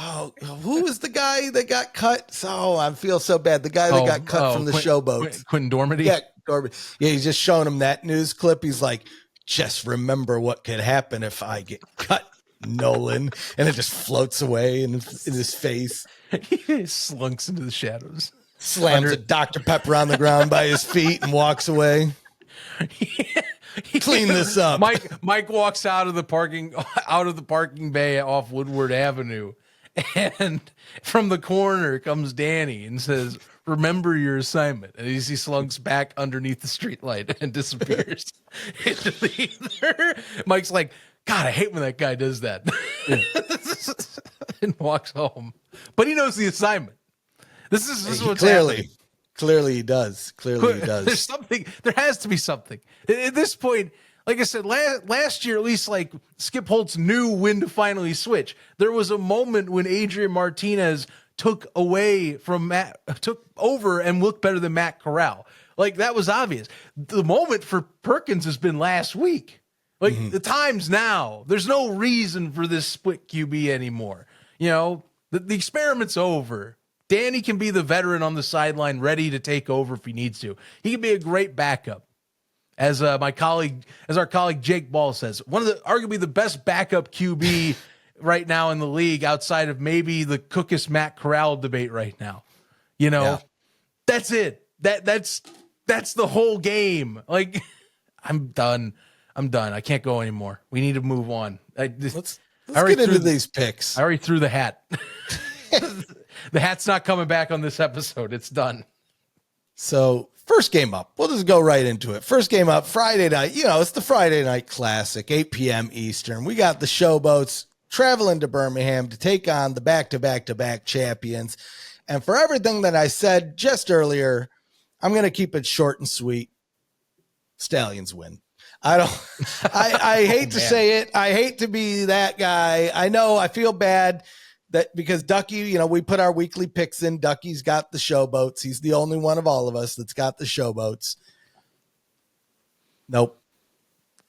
[SPEAKER 3] Oh, who was the guy that got cut? I feel so bad. The guy that got cut from the Showboats.
[SPEAKER 1] Quentin Dormady?
[SPEAKER 3] Yeah, Dormady. Yeah, he's just showing him that news clip. He's like, just remember what could happen if I get cut, Nolan. And it just floats away in his face.
[SPEAKER 1] He slunks into the shadows.
[SPEAKER 3] Slams a Dr. Pepper on the ground by his feet and walks away. Clean this up.
[SPEAKER 1] Mike walks out of the parking bay off Woodward Avenue, and from the corner comes Danny and says, "Remember your assignment." And he slunks back underneath the streetlight and disappears into the ether. Mike's like, God, I hate when that guy does that. And walks home. But he knows the assignment. This is what's happening.
[SPEAKER 3] Clearly he does. There has
[SPEAKER 1] to be something. At this point, like I said, last year, at least like Skip Holtz knew when to finally switch. There was a moment when Adrian Martinez took over and looked better than Matt Corral. Like that was obvious. The moment for Perkins has been last week. Like the time's now. There's no reason for this split QB anymore. You know, the experiment's over. Danny can be the veteran on the sideline, ready to take over if he needs to. He can be a great backup. As our colleague Jake Ball says, one of the arguably the best backup QB right now in the league, outside of maybe the Cookus Matt Corral debate right now. You know, that's it. That's the whole game. Like, I'm done. I can't go anymore. We need to move on.
[SPEAKER 3] Let's get into these picks.
[SPEAKER 1] I already threw the hat. The hat's not coming back on this episode. It's done.
[SPEAKER 3] So first game up, we'll just go right into it. First game up, Friday night. You know, it's the Friday night classic, 8 p.m. Eastern. We got the Showboats traveling to Birmingham to take on the back-to-back-to-back champions. And for everything that I said just earlier, I'm going to keep it short and sweet. Stallions win. I hate to say it. I hate to be that guy. I know I feel bad that because Ducky, you know, we put our weekly picks in. Ducky's got the Showboats. He's the only one of all of us that's got the Showboats. Nope.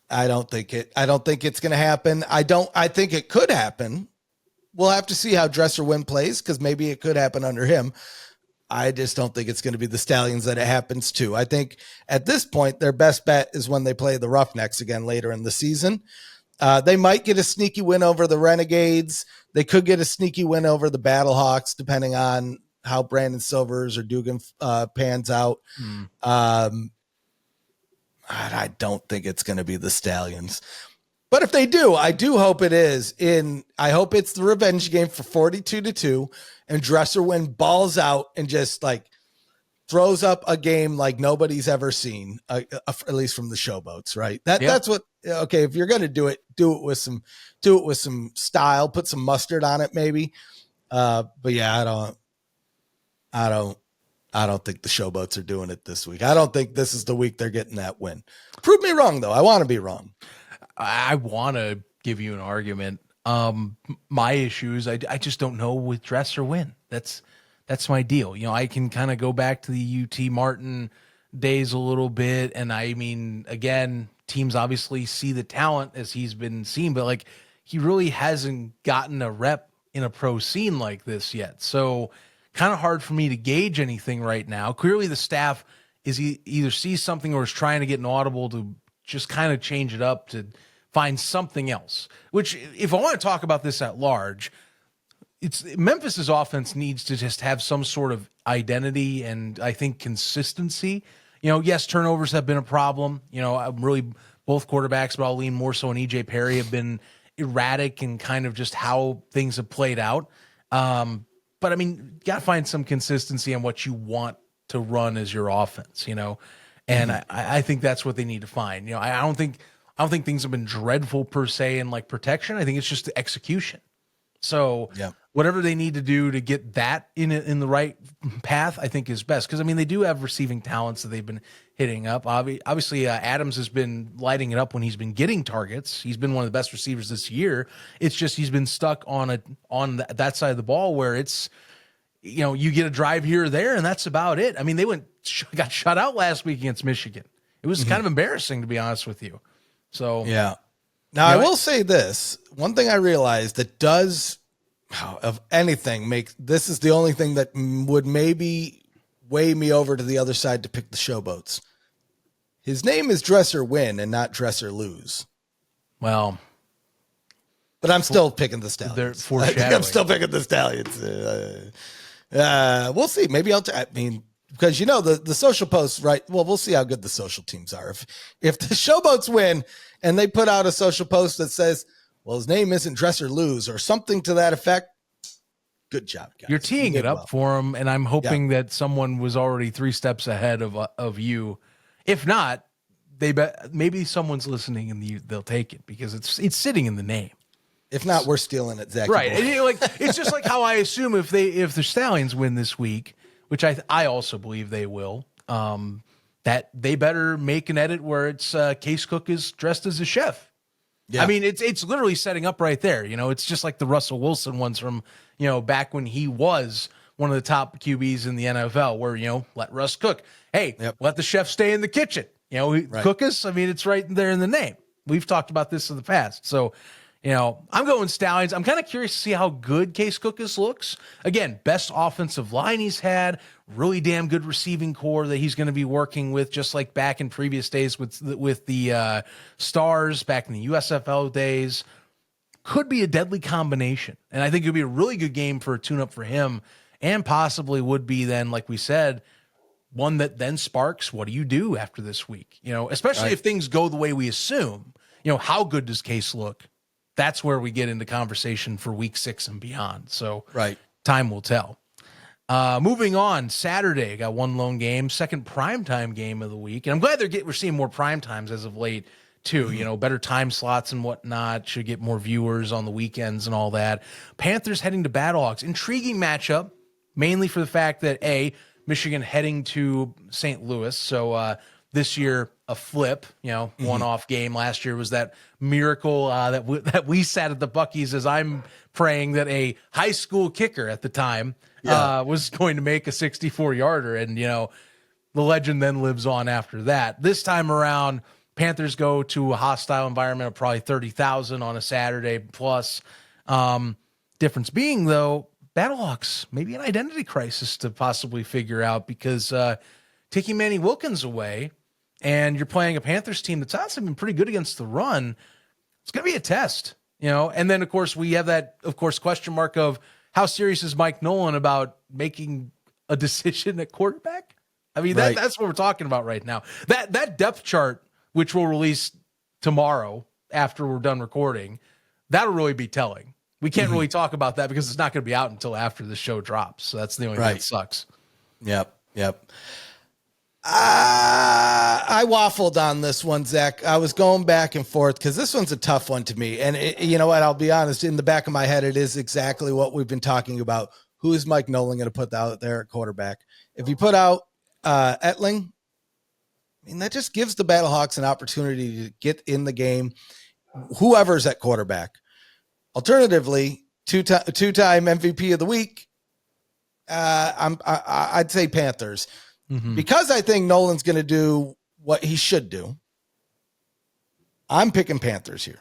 [SPEAKER 3] I don't think it's going to happen. I think it could happen. We'll have to see how Dresser Wynn plays, because maybe it could happen under him. I just don't think it's going to be the Stallions that it happens to. I think at this point, their best bet is when they play the Roughnecks again later in the season. They might get a sneaky win over the Renegades. They could get a sneaky win over the Battlehawks, depending on how Brandon Silvers or Dugan pans out. I don't think it's going to be the Stallions. But if they do, I do hope it is. I hope it's the revenge game for 42-2, and Dresser Wynn balls out and just like throws up a game like nobody's ever seen, at least from the Showboats, right? That's what. Okay, if you're going to do it with some style, put some mustard on it, maybe. But yeah, I don't think the Showboats are doing it this week. I don't think this is the week they're getting that win. Prove me wrong, though. I want to be wrong.
[SPEAKER 1] I want to give you an argument. My issue is I just don't know with Dresser Wynn. That's my deal. You know, I can kind of go back to the UT Martin days a little bit. And I mean, again, teams obviously see the talent as he's been seen, but like he really hasn't gotten a rep in a pro scene like this yet. So kind of hard for me to gauge anything right now. Clearly the staff is either sees something or is trying to get an audible to just kind of change it up to find something else, which if I want to talk about this at large, it's Memphis's offense needs to just have some sort of identity and I think consistency. You know, yes, turnovers have been a problem. You know, I'm really both quarterbacks, but I'll lean more so on EJ Perry, have been erratic and kind of just how things have played out. But I mean, you got to find some consistency on what you want to run as your offense, you know? And I think that's what they need to find. You know, I don't think things have been dreadful per se in like protection. I think it's just the execution. So whatever they need to do to get that in the right path, I think is best. Because I mean, they do have receiving talents that they've been hitting up. Obviously, Adams has been lighting it up when he's been getting targets. He's been one of the best receivers this year. It's just he's been stuck on that side of the ball where it's, you know, you get a drive here or there, and that's about it. I mean, they got shut out last week against Michigan. It was kind of embarrassing, to be honest with you. So
[SPEAKER 3] yeah. Now, I will say this. One thing I realized that does, of anything, this is the only thing that would maybe weigh me over to the other side to pick the Showboats. His name is Dresser Win and not Dresser Lose.
[SPEAKER 1] Well,
[SPEAKER 3] but I'm still picking the Stallions. I'm still picking the Stallions. We'll see. Maybe I mean, because you know the social posts, right? Well, we'll see how good the social teams are. If the Showboats win and they put out a social post that says, well, his name isn't Dresser Lose or something to that effect, good job, guys.
[SPEAKER 1] You're teeing it up for him, and I'm hoping that someone was already 3 steps ahead of you. If not, maybe someone's listening and they'll take it because it's sitting in the name.
[SPEAKER 3] If not, we're stealing it, Zach.
[SPEAKER 1] Right. And it's just like how I assume if the Stallions win this week, which I also believe they will, that they better make an edit where it's Case Cook is dressed as a chef.
[SPEAKER 3] Yeah.
[SPEAKER 1] I mean, it's literally setting up right there. It's just like the Russell Wilson ones from, back when he was one of the top QBs in the NFL where, let Russ cook. Hey, let the chef stay in the kitchen. Cookus, I mean, it's right there in the name. We've talked about this in the past. So, I'm going Stallions. I'm kind of curious to see how good Case Cookus looks. Again, best offensive line he's had, really damn good receiving core that he's going to be working with, just like back in previous days with the Stars, back in the USFL days. Could be a deadly combination. And I think it would be a really good game for a tune-up for him, and possibly would be then, like we said, one that then sparks, what do you do after this week? Especially if things go the way we assume, how good does Case look? That's where we get into conversation for week 6 and beyond. So time will tell. Moving on, Saturday, got one lone game, second primetime game of the week. And I'm glad we're seeing more prime times as of late too, better time slots and whatnot, should get more viewers on the weekends and all that. Panthers heading to Battlehawks. Intriguing matchup, mainly for the fact that Michigan heading to St. Louis. So this year, a flip, one-off game. Last year was that miracle that we sat at the Buc-ee's as I'm praying that a high school kicker at the time was going to make a 64-yarder. And, the legend then lives on after that. This time around, Panthers go to a hostile environment of probably 30,000 on a Saturday plus. Difference being, though, Battlehawks, maybe an identity crisis to possibly figure out because taking Manny Wilkins away and you're playing a Panthers team that's honestly been pretty good against the run, it's going to be a test, And then, of course, we have that, question mark of how serious is Mike Nolan about making a decision at quarterback? I mean, that's what we're talking about right now. That depth chart, which we'll release tomorrow after we're done recording, that'll really be telling. We can't really talk about that because it's not going to be out until after the show drops. So that's the only thing that sucks. Yep.
[SPEAKER 3] I waffled on this one, Zach. I was going back and forth because this one's a tough one to me. And you know what? I'll be honest. In the back of my head, it is exactly what we've been talking about. Who is Mike Nolan going to put out there at quarterback? If you put out Etling, I mean, that just gives the Battlehawks an opportunity to get in the game, whoever's at quarterback. Alternatively, two-time MVP of the week, I'd say Panthers. Because I think Nolan's going to do what he should do, I'm picking Panthers here.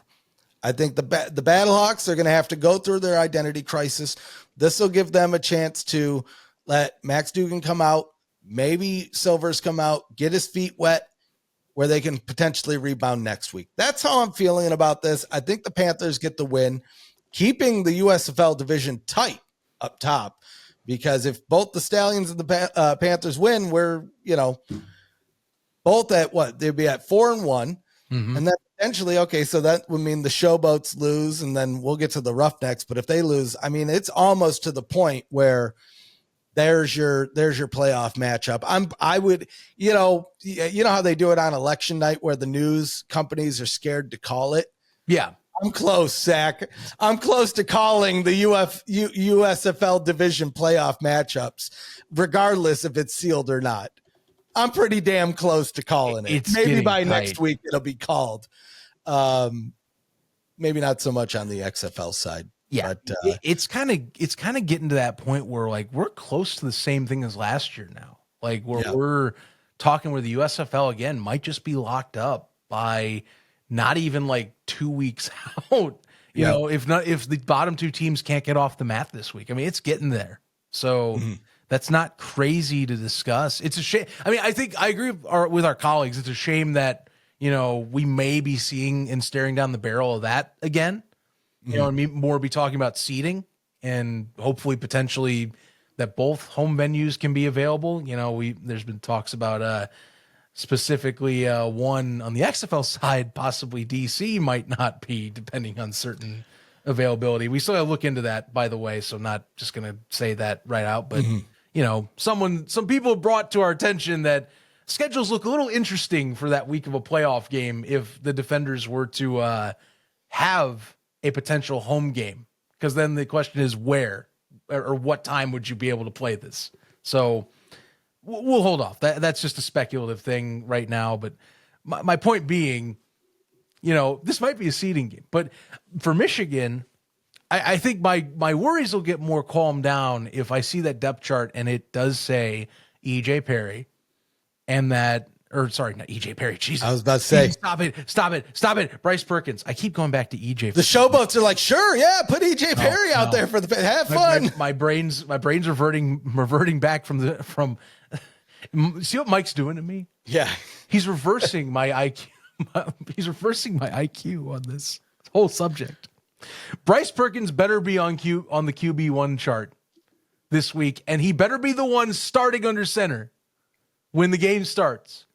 [SPEAKER 3] I think the Battlehawks are going to have to go through their identity crisis. This will give them a chance to let Max Dugan come out, maybe Silvers come out, get his feet wet, where they can potentially rebound next week. That's how I'm feeling about this. I think the Panthers get the win, keeping the USFL division tight up top. Because if both the Stallions and the Panthers win, we're, both at what? They'd be at 4-1. And then potentially, so that would mean the Showboats lose, and then we'll get to the Roughnecks. But if they lose, I mean, it's almost to the point where there's your playoff matchup. I would, you know how they do it on election night where the news companies are scared to call it?
[SPEAKER 1] Yeah.
[SPEAKER 3] I'm close, Zach. I'm close to calling the USFL division playoff matchups, regardless if it's sealed or not. I'm pretty damn close to calling it. Maybe by next week it'll be called. Maybe not so much on the XFL side.
[SPEAKER 1] Yeah, but, it's kind of getting to that point where we're close to the same thing as last year now. We're talking where the USFL again might just be locked up by not even 2 weeks out, you know, if the bottom two teams can't get off the mat this week. I mean, it's getting there. So that's not crazy to discuss. It's a shame. I mean, I think I agree with our colleagues. It's a shame that, we may be seeing and staring down the barrel of that again, and more be talking about seeding and hopefully potentially that both home venues can be available. There's been talks about, specifically one on the XFL side, possibly DC might not be, depending on certain availability. We still got to look into that, by the way, so I'm not just going to say that right out. But, some people brought to our attention that schedules look a little interesting for that week of a playoff game if the Defenders were to have a potential home game. Because then the question is where or what time would you be able to play this? So we'll hold off. That's just a speculative thing right now. But my point being, this might be a seeding game. But for Michigan, I think my worries will get more calmed down if I see that depth chart and it does say EJ Perry and that, or sorry, not EJ Perry. Jesus.
[SPEAKER 3] I was about to say,
[SPEAKER 1] stop it. Bryce Perkins. I keep going back to EJ.
[SPEAKER 3] The Showboats are like, sure, yeah, put EJ Perry out there for have fun.
[SPEAKER 1] My brain's reverting back from. See what Mike's doing to me?
[SPEAKER 3] Yeah,
[SPEAKER 1] he's reversing my IQ. He's reversing my IQ on this whole subject. Bryce Perkins better be on the QB1 chart this week, and he better be the one starting under center when the game starts.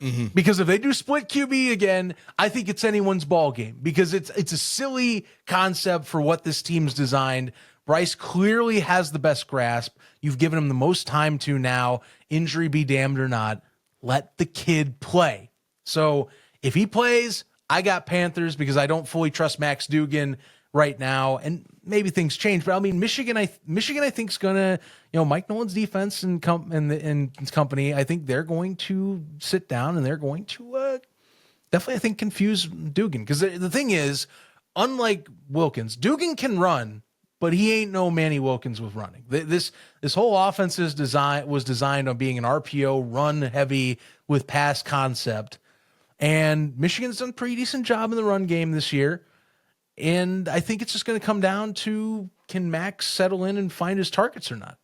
[SPEAKER 1] Mm-hmm. Because if they do split QB again, I think it's anyone's ball game because it's a silly concept for what this team's designed. Bryce clearly has the best grasp. You've given him the most time to now. Injury be damned or not. Let the kid play. So if he plays, I got Panthers because I don't fully trust Max Duggan right now, and maybe things change. But I mean, Michigan, I think is gonna, Mike Nolan's defense and company. I think they're going to sit down and they're going to definitely, I think, confuse Duggan because the thing is, unlike Wilkins, Duggan can run, but he ain't no Manny Wilkins with running. This whole offense was designed on being an RPO run heavy with pass concept. And Michigan's done a pretty decent job in the run game this year. And I think it's just going to come down to, can Max settle in and find his targets or not?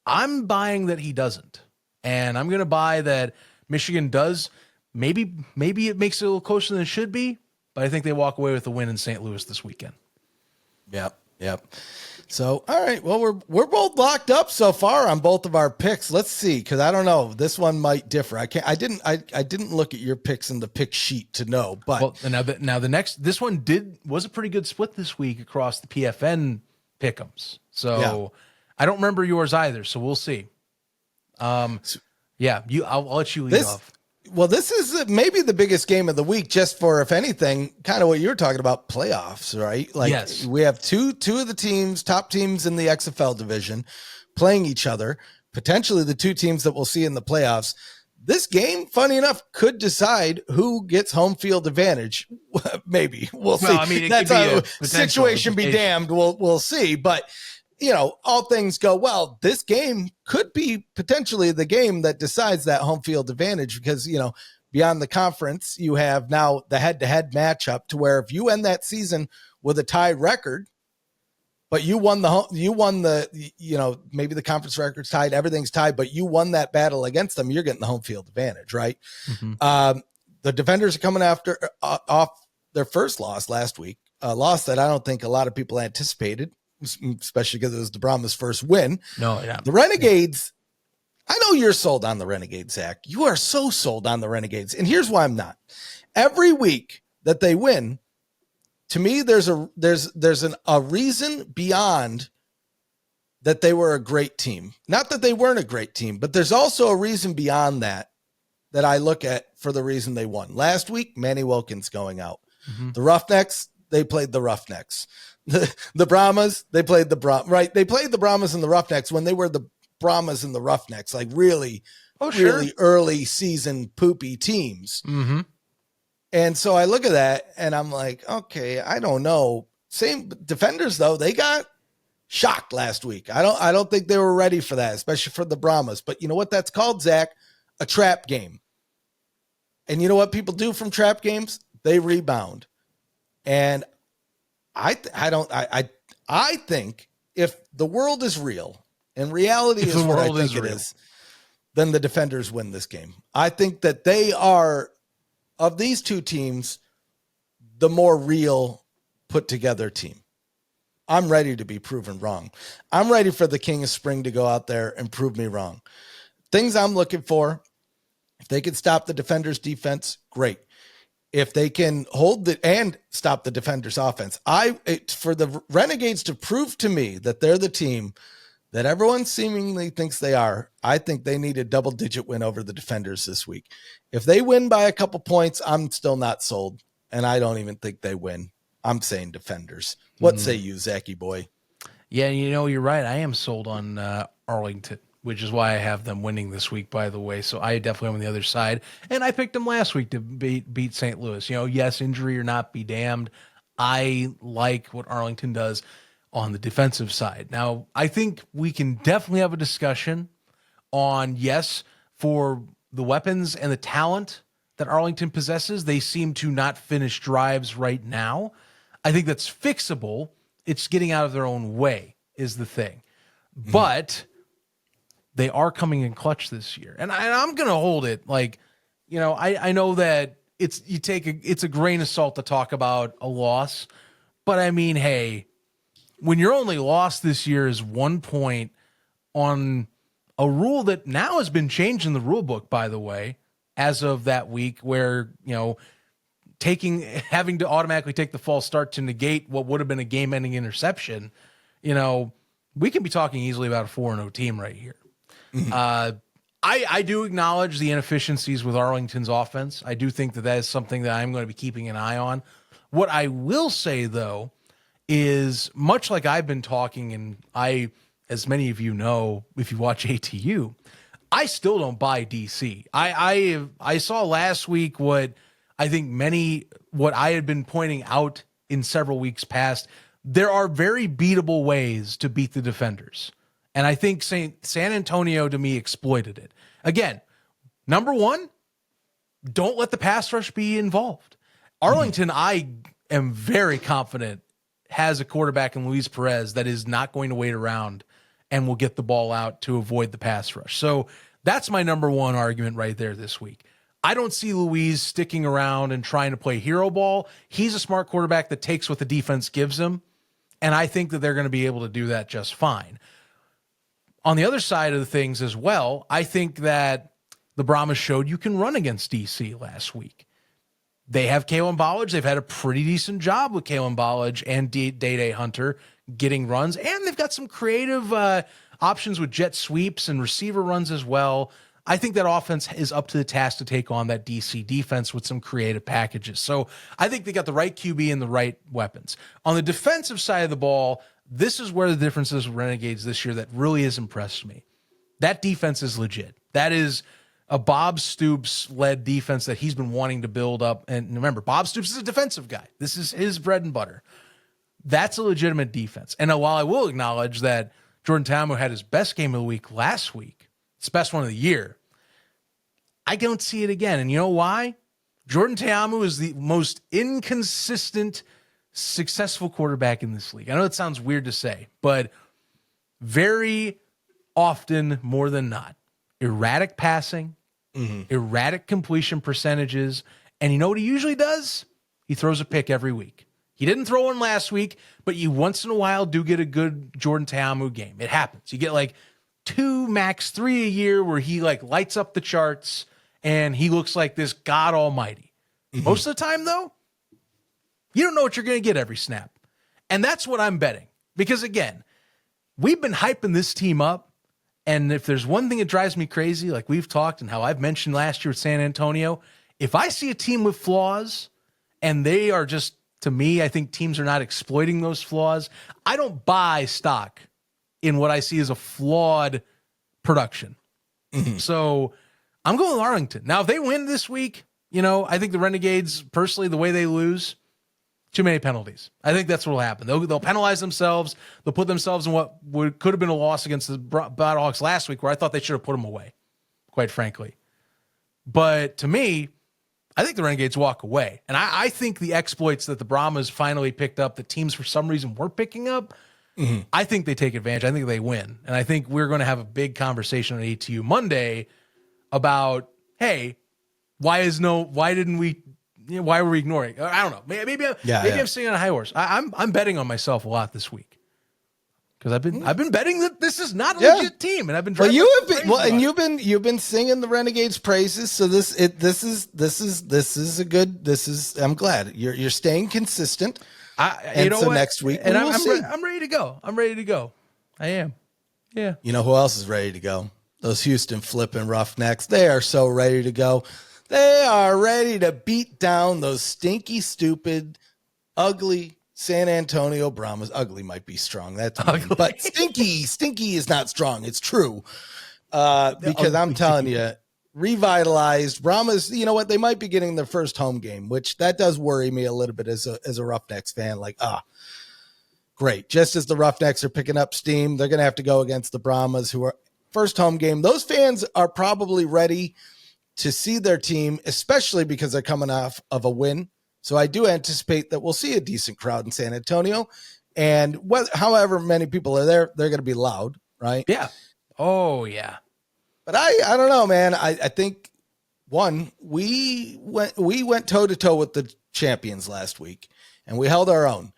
[SPEAKER 1] I'm buying that he doesn't. And I'm going to buy that Michigan does. Maybe it makes it a little closer than it should be, but I think they walk away with a win in St. Louis this weekend.
[SPEAKER 3] Yep. So, all right. Well, we're both locked up so far on both of our picks. Let's see, because I don't know. This one might differ. I didn't look at your picks in the pick sheet to know. But
[SPEAKER 1] this one was a pretty good split this week across the PFN pick'ems. So yeah. I don't remember yours either. So we'll see. I'll let you lead off.
[SPEAKER 3] Well, this is maybe the biggest game of the week, just for, if anything, kind of what you were talking about, playoffs, right? Like, yes. We have two of the top teams in the XFL division playing each other, potentially the two teams that we'll see in the playoffs. This game, funny enough, could decide who gets home field advantage. Maybe we'll see. I mean, that's a situation be damned. We'll see. But all things go well, this game could be potentially the game that decides that home field advantage because, beyond the conference, you have now the head-to-head matchup to where if you end that season with a tied record, but maybe the conference record's tied, everything's tied, but you won that battle against them, you're getting the home field advantage, right? Mm-hmm. The Defenders are coming off their first loss last week, a loss that I don't think a lot of people anticipated, especially because it was the Brahmas' first win.
[SPEAKER 1] No, yeah.
[SPEAKER 3] The Renegades, I know you're sold on the Renegades, Zach. You are so sold on the Renegades. And here's why I'm not. Every week that they win, to me, there's a reason beyond that they were a great team. Not that they weren't a great team, but there's also a reason beyond that I look at for the reason they won. Last week, Manny Wilkins going out. Mm-hmm. The Roughnecks, they played the Roughnecks. The Brahmas, they played the right. They played the Brahmas and the Roughnecks when they were the Brahmas and the Roughnecks, like really early season poopy teams.
[SPEAKER 1] Mm-hmm.
[SPEAKER 3] And so I look at that and I'm like, okay, I don't know. Same Defenders though, they got shocked last week. I don't think they were ready for that, especially for the Brahmas. But you know what that's called, Zach? A trap game. And you know what people do from trap games? They rebound. And I think if the world is real and reality is what I think it is, then the Defenders win this game. I think that they are, of these two teams, the more real, put together team. I'm ready to be proven wrong. I'm ready for the King of Spring to go out there and prove me wrong. Things I'm looking for, if they can stop the Defenders defense, great. If they can hold and stop the Defenders offense, for the Renegades to prove to me that they're the team that everyone seemingly thinks they are, I think they need a double-digit win over the Defenders this week. If they win by a couple points, I'm still not sold, and I don't even think they win. I'm saying Defenders. What say you, Zachy boy?
[SPEAKER 1] Yeah, you're right. I am sold on Arlington. which is why I have them winning this week, by the way. So I definitely am on the other side. And I picked them last week to beat St. Louis. Yes, injury or not, be damned. I like what Arlington does on the defensive side. Now, I think we can definitely have a discussion on, yes, for the weapons and the talent that Arlington possesses, they seem to not finish drives right now. I think that's fixable. It's getting out of their own way is the thing. But they are coming in clutch this year. And I'm going to hold it. I know that it's a grain of salt to talk about a loss. But I mean, hey, when your only loss this year is 1 point on a rule that now has been changed in the rule book, by the way, as of that week, where, having to automatically take the false start to negate what would have been a game-ending interception, we can be talking easily about a 4-0 team right here. I do acknowledge the inefficiencies with Arlington's offense. I do think that is something that I'm going to be keeping an eye on. What I will say, though, is much like I've been talking, and as many of you know, if you watch ATU, I still don't buy DC. I saw last week what I had been pointing out in several weeks past. There are very beatable ways to beat the defenders. And I think San Antonio, to me, exploited it. Again, number one, don't let the pass rush be involved. Arlington, I am very confident, has a quarterback in Luis Perez that is not going to wait around and will get the ball out to avoid the pass rush. So that's my number one argument right there this week. I don't see Luis sticking around and trying to play hero ball. He's a smart quarterback that takes what the defense gives him, and I think that they're going to be able to do that just fine. On the other side of the things as well, I think that the Brahmas showed you can run against DC last week. They have Kalen Ballage. They've had a pretty decent job with Kalen Ballage and Day-Day Hunter getting runs, and they've got some creative options with jet sweeps and receiver runs as well. I think that offense is up to the task to take on that DC defense with some creative packages. So I think they got the right QB and the right weapons. On the defensive side of the ball, this is where the difference is with Renegades this year that really has impressed me. That defense is legit. That is a Bob Stoops-led defense that he's been wanting to build up. And remember, Bob Stoops is a defensive guy. This is his bread and butter. That's a legitimate defense. And while I will acknowledge that Jordan Ta'amu had his best game of the week last week, it's the best one of the year, I don't see it again. And you know why? Jordan Ta'amu is the most inconsistent, successful quarterback in this league. I know it sounds weird to say, but very often, more than not, erratic passing, erratic completion percentages, and you know what he usually does? He throws a pick every week. He didn't throw one last week, but you once in a while do get a good Jordan Ta'amu game. It happens. You get like 2, max 3 a year where he lights up the charts and he looks like this God Almighty. Most of the time, though, you don't know what you're going to get every snap. And that's what I'm betting. Because, again, we've been hyping this team up. And if there's one thing that drives me crazy, like we've talked and how I've mentioned last year with San Antonio, if I see a team with flaws and they are just, to me, I think teams are not exploiting those flaws, I don't buy stock in what I see as a flawed production. So I'm going with Arlington. Now, if they win this week, I think the Renegades, personally, the way they lose, too many penalties. I think that's what will happen. They'll penalize themselves. They'll put themselves in what could have been a loss against the Battlehawks last week, where I thought they should have put them away, quite frankly. But to me, I think the Renegades walk away. And I think the exploits that the Brahmas finally picked up, that teams for some reason weren't picking up, I think they take advantage. I think they win. And I think we're going to have a big conversation on ATU Monday about, hey, why were we ignoring? I don't know. Maybe I'm sitting on a high horse. I'm betting on myself a lot this week because I've been betting that this is not a legit team, and I've been. You've been singing the Renegades praises. So this is a good. I'm glad you're staying consistent. Next week, and I'm ready to go. I'm ready to go. I am. Yeah.
[SPEAKER 3] You know who else is ready to go? Those Houston flipping Roughnecks. They are so ready to go. They are ready to beat down those stinky, stupid, ugly San Antonio Brahmas. Ugly might be strong. That's mean, but stinky is not strong. It's true. because I'm telling you, revitalized Brahmas. You know what? They might be getting their first home game, which that does worry me a little bit as a Roughnecks fan. Like, great. Just as the Roughnecks are picking up steam, they're going to have to go against the Brahmas, who are first home game. Those fans are probably ready to see their team, especially because they're coming off of a win. So I do anticipate that we'll see a decent crowd in San Antonio. And however many people are there, they're going to be loud, right?
[SPEAKER 1] Yeah. Oh, yeah.
[SPEAKER 3] But I don't know, man. I think, one, we went toe-to-toe with the champions last week, and we held our own.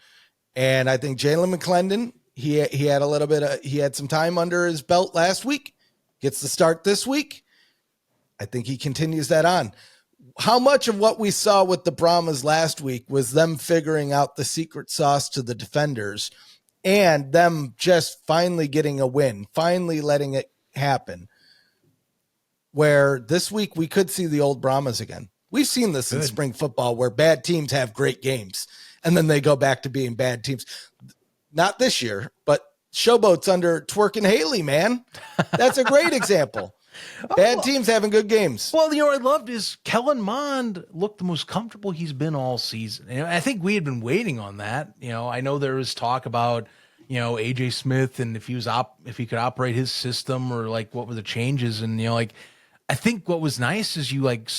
[SPEAKER 3] And I think Jaylen McClendon, he had some time under his belt last week, gets the start this week. I think he continues that on. How much of what we saw with the Brahmas last week was them figuring out the secret sauce to the defenders and them just finally getting a win, finally letting it happen? Where this week we could see the old Brahmas again. We've seen this in spring football where bad teams have great games and then they go back to being bad teams. Not this year, but Showboats under Twerk and Haley, man. That's a great example. Bad teams having good games.
[SPEAKER 1] Well, what I loved is Kellen Mond looked the most comfortable he's been all season. And I think we had been waiting on that. I know there was talk about, AJ Smith and if he could operate his system or like what were the changes. And, I think what was nice is you weren't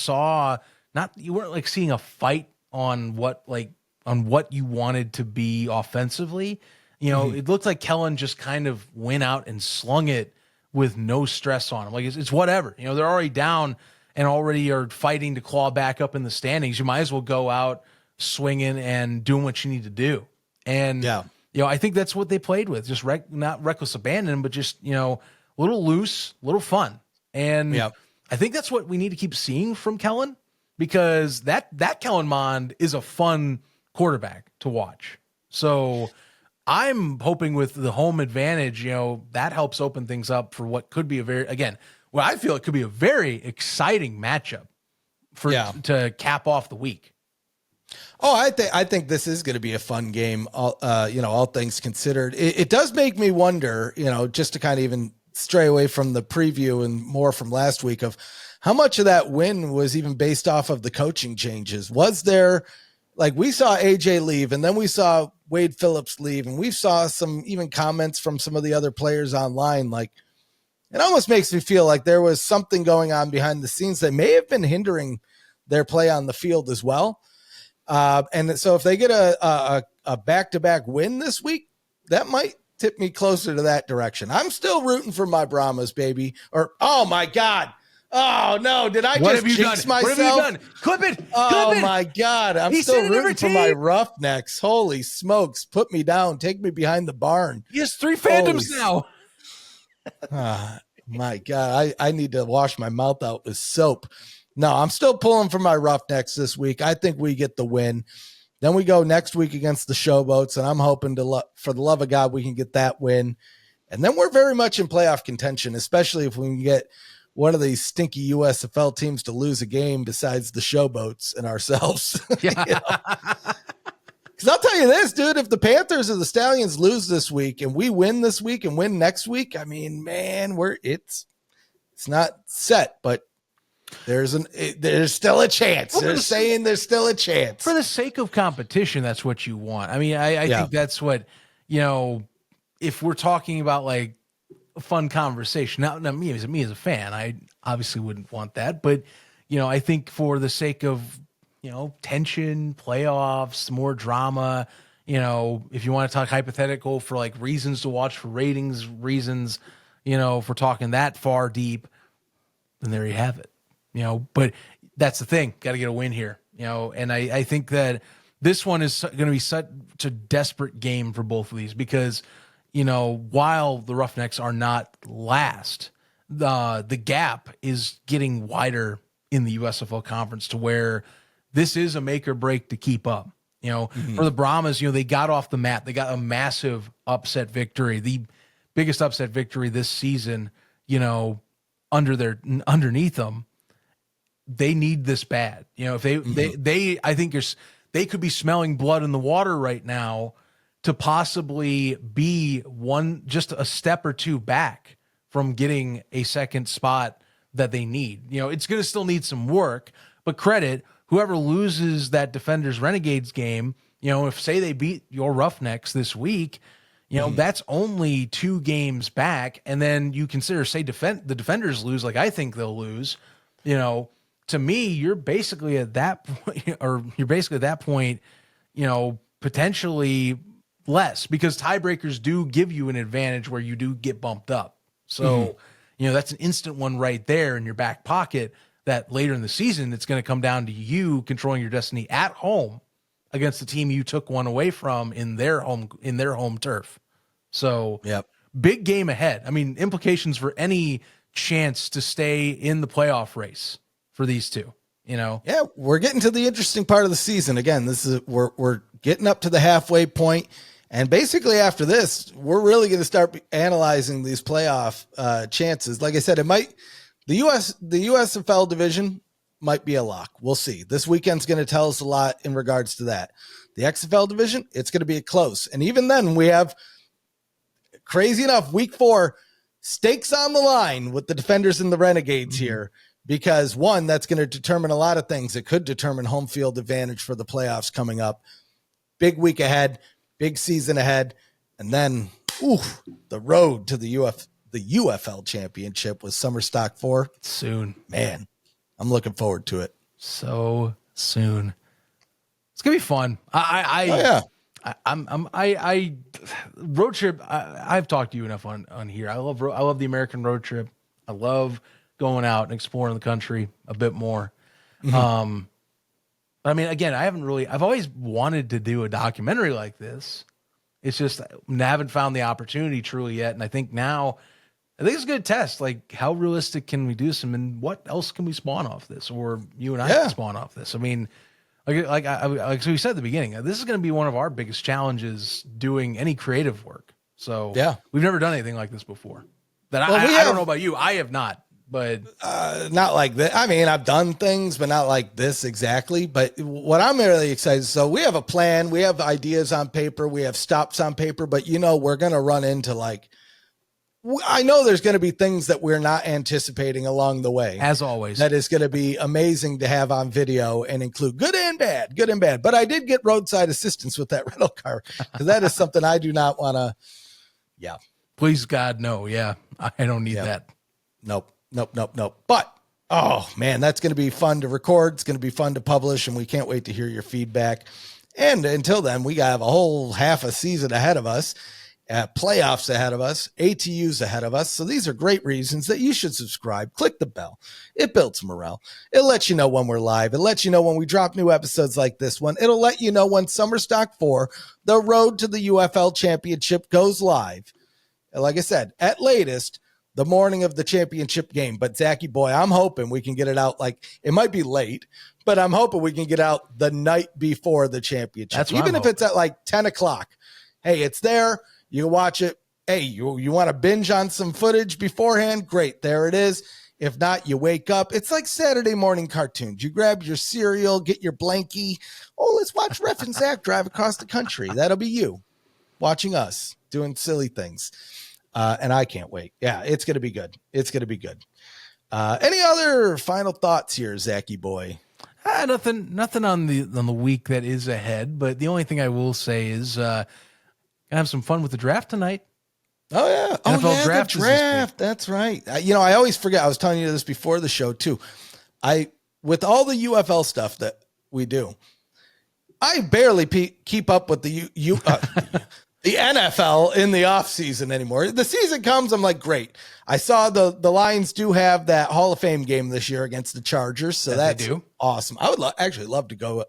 [SPEAKER 1] seeing a fight on what you wanted to be offensively. It looked like Kellen just kind of went out and slung it with no stress on him. Like it's whatever, they're already down and already are fighting to claw back up in the standings. You might as well go out swinging and doing what you need to do. And, I think that's what they played with, just not reckless abandon, but just, a little loose, little fun. And I think that's what we need to keep seeing from Kellen, because that Kellen Mond is a fun quarterback to watch. So I'm hoping with the home advantage, that helps open things up for what could be I feel it could be a very exciting matchup to cap off the week.
[SPEAKER 3] Oh, I think this is going to be a fun game. All things considered, it does make me wonder, just to kind of even stray away from the preview and more from last week, of how much of that win was even based off of the coaching changes. Was there, we saw AJ leave and then we saw Wade Phillips leave, and we saw some even comments from some of the other players online. It almost makes me feel like there was something going on behind the scenes that may have been hindering their play on the field as well. And so if they get a back-to-back win this week, that might tip me closer to that direction. I'm still rooting for my Brahmas, baby. Oh my God. Oh no, did I just jinx myself?
[SPEAKER 1] What have you done? Clip it.
[SPEAKER 3] Oh my God. I'm still rooting for my Roughnecks. Holy smokes. Put me down. Take me behind the barn.
[SPEAKER 1] He has 3 fandoms now.
[SPEAKER 3] My God. I need to wash my mouth out with soap. No, I'm still pulling for my Roughnecks this week. I think we get the win. Then we go next week against the Showboats, and I'm hoping for the love of God, we can get that win. And then we're very much in playoff contention, especially if we can get one of these stinky USFL teams to lose a game besides the Showboats and ourselves.
[SPEAKER 1] Yeah.
[SPEAKER 3] Because I'll tell you this, dude, if the Panthers or the Stallions lose this week and we win this week and win next week, I mean, man, it's not set, but there's still a chance. They're saying there's still a chance.
[SPEAKER 1] For the sake of competition, that's what you want. I mean, I think that's what, if we're talking about a fun conversation, now me as a fan, I obviously wouldn't want that, but I think for the sake of tension, playoffs, more drama, if you want to talk hypothetical for reasons to watch, for ratings reasons, if we're talking that far deep, then there you have it. But that's the thing. Got to get a win here, and I think that this one is going to be such a desperate game for both of these because, while the Roughnecks are not last, the gap is getting wider in the USFL conference to where this is a make or break to keep up. For the Brahmas, they got off the mat. They got a massive upset victory, the biggest upset victory this season, underneath them. They need this bad. If they I think they could be smelling blood in the water right now to possibly be just a step or two back from getting a second spot that they need. You know, it's going to still need some work, but credit whoever loses that Defenders Renegades game. You know, if say they beat your Roughnecks this week, you know, that's only 2 games back. And then you consider, say, the Defenders lose, like I think they'll lose. You know, to me, you're basically at that point, you know, potentially less, because tiebreakers do give you an advantage where you do get bumped up. So, you know, that's an instant one right there in your back pocket that later in the season, it's going to come down to you controlling your destiny at home against the team you took one away from in their home turf. So big game ahead. I mean, implications for any chance to stay in the playoff race for these two, you know?
[SPEAKER 3] Yeah, we're getting to the interesting part of the season. Again, we're getting up to the halfway point, and basically after this, we're really going to start analyzing these playoff chances. Like I said, the USFL division might be a lock. We'll see. This weekend's going to tell us a lot in regards to that. The XFL division, it's going to be close. And even then, we have, crazy enough, week 4, stakes on the line with the Defenders and the Renegades here, because one, that's going to determine a lot of things. It could determine home field advantage for the playoffs coming up. Big week ahead, big season ahead. And then, the road to the UFL championship with Summer Stock 4
[SPEAKER 1] soon.
[SPEAKER 3] Man, I'm looking forward to it.
[SPEAKER 1] So soon. It's gonna be fun. Road trip. I've talked to you enough on here. I love the American road trip. I love going out and exploring the country a bit more. I mean, again, I've always wanted to do a documentary like this. It's just, I haven't found the opportunity truly yet. And I think it's a good test. Like, how realistic can we do some, and what else can we spawn off this, or you and I can spawn off this? I mean, like we said at the beginning, this is going to be one of our biggest challenges doing any creative work. So we've never done anything like this before. I don't know about you. I have not, but
[SPEAKER 3] not like that. I mean, I've done things, but not like this exactly. But what I'm really excited. So we have a plan. We have ideas on paper. We have stops on paper, but we're going to run into I know there's going to be things that we're not anticipating along the way.
[SPEAKER 1] As always.
[SPEAKER 3] That is going to be amazing to have on video and include good and bad. But I did get roadside assistance with that rental car, because that is something I do not want to. Yeah.
[SPEAKER 1] Please, God, no. Yeah. I don't need that.
[SPEAKER 3] Nope. But, oh, man, that's going to be fun to record. It's going to be fun to publish, and we can't wait to hear your feedback. And until then, we have a whole half a season ahead of us. Playoffs ahead of us, ATUs ahead of us. So these are great reasons that you should subscribe. Click the bell. It builds morale. It lets you know when we're live. It lets you know when we drop new episodes like this one. It'll let you know when Summer Stock 4, the road to the UFL championship, goes live. And like I said, at latest, the morning of the championship game. But Zachy boy, I'm hoping we can get it out. It might be late, but I'm hoping we can get out the night before the championship. Even if it's at 10 o'clock. Hey, it's there. You watch it. Hey, you want to binge on some footage beforehand? Great. There it is. If not, you wake up. It's like Saturday morning cartoons. You grab your cereal, get your blankie. Oh, let's watch Ref and Zach drive across the country. That'll be you watching us doing silly things. And I can't wait. Yeah, it's going to be good. It's going to be good. Any other final thoughts here, Zachy boy?
[SPEAKER 1] Nothing on the week that is ahead. But the only thing I will say is, have some fun with the draft tonight.
[SPEAKER 3] Oh yeah.
[SPEAKER 1] NFL
[SPEAKER 3] draft. The draft. That's right. I always forget. I was telling you this before the show too. With all the UFL stuff that we do, I barely keep up with the NFL in the off season anymore. The season comes, I'm like, great. I saw the Lions do have that Hall of Fame game this year against the Chargers. So that's awesome. I would actually love to go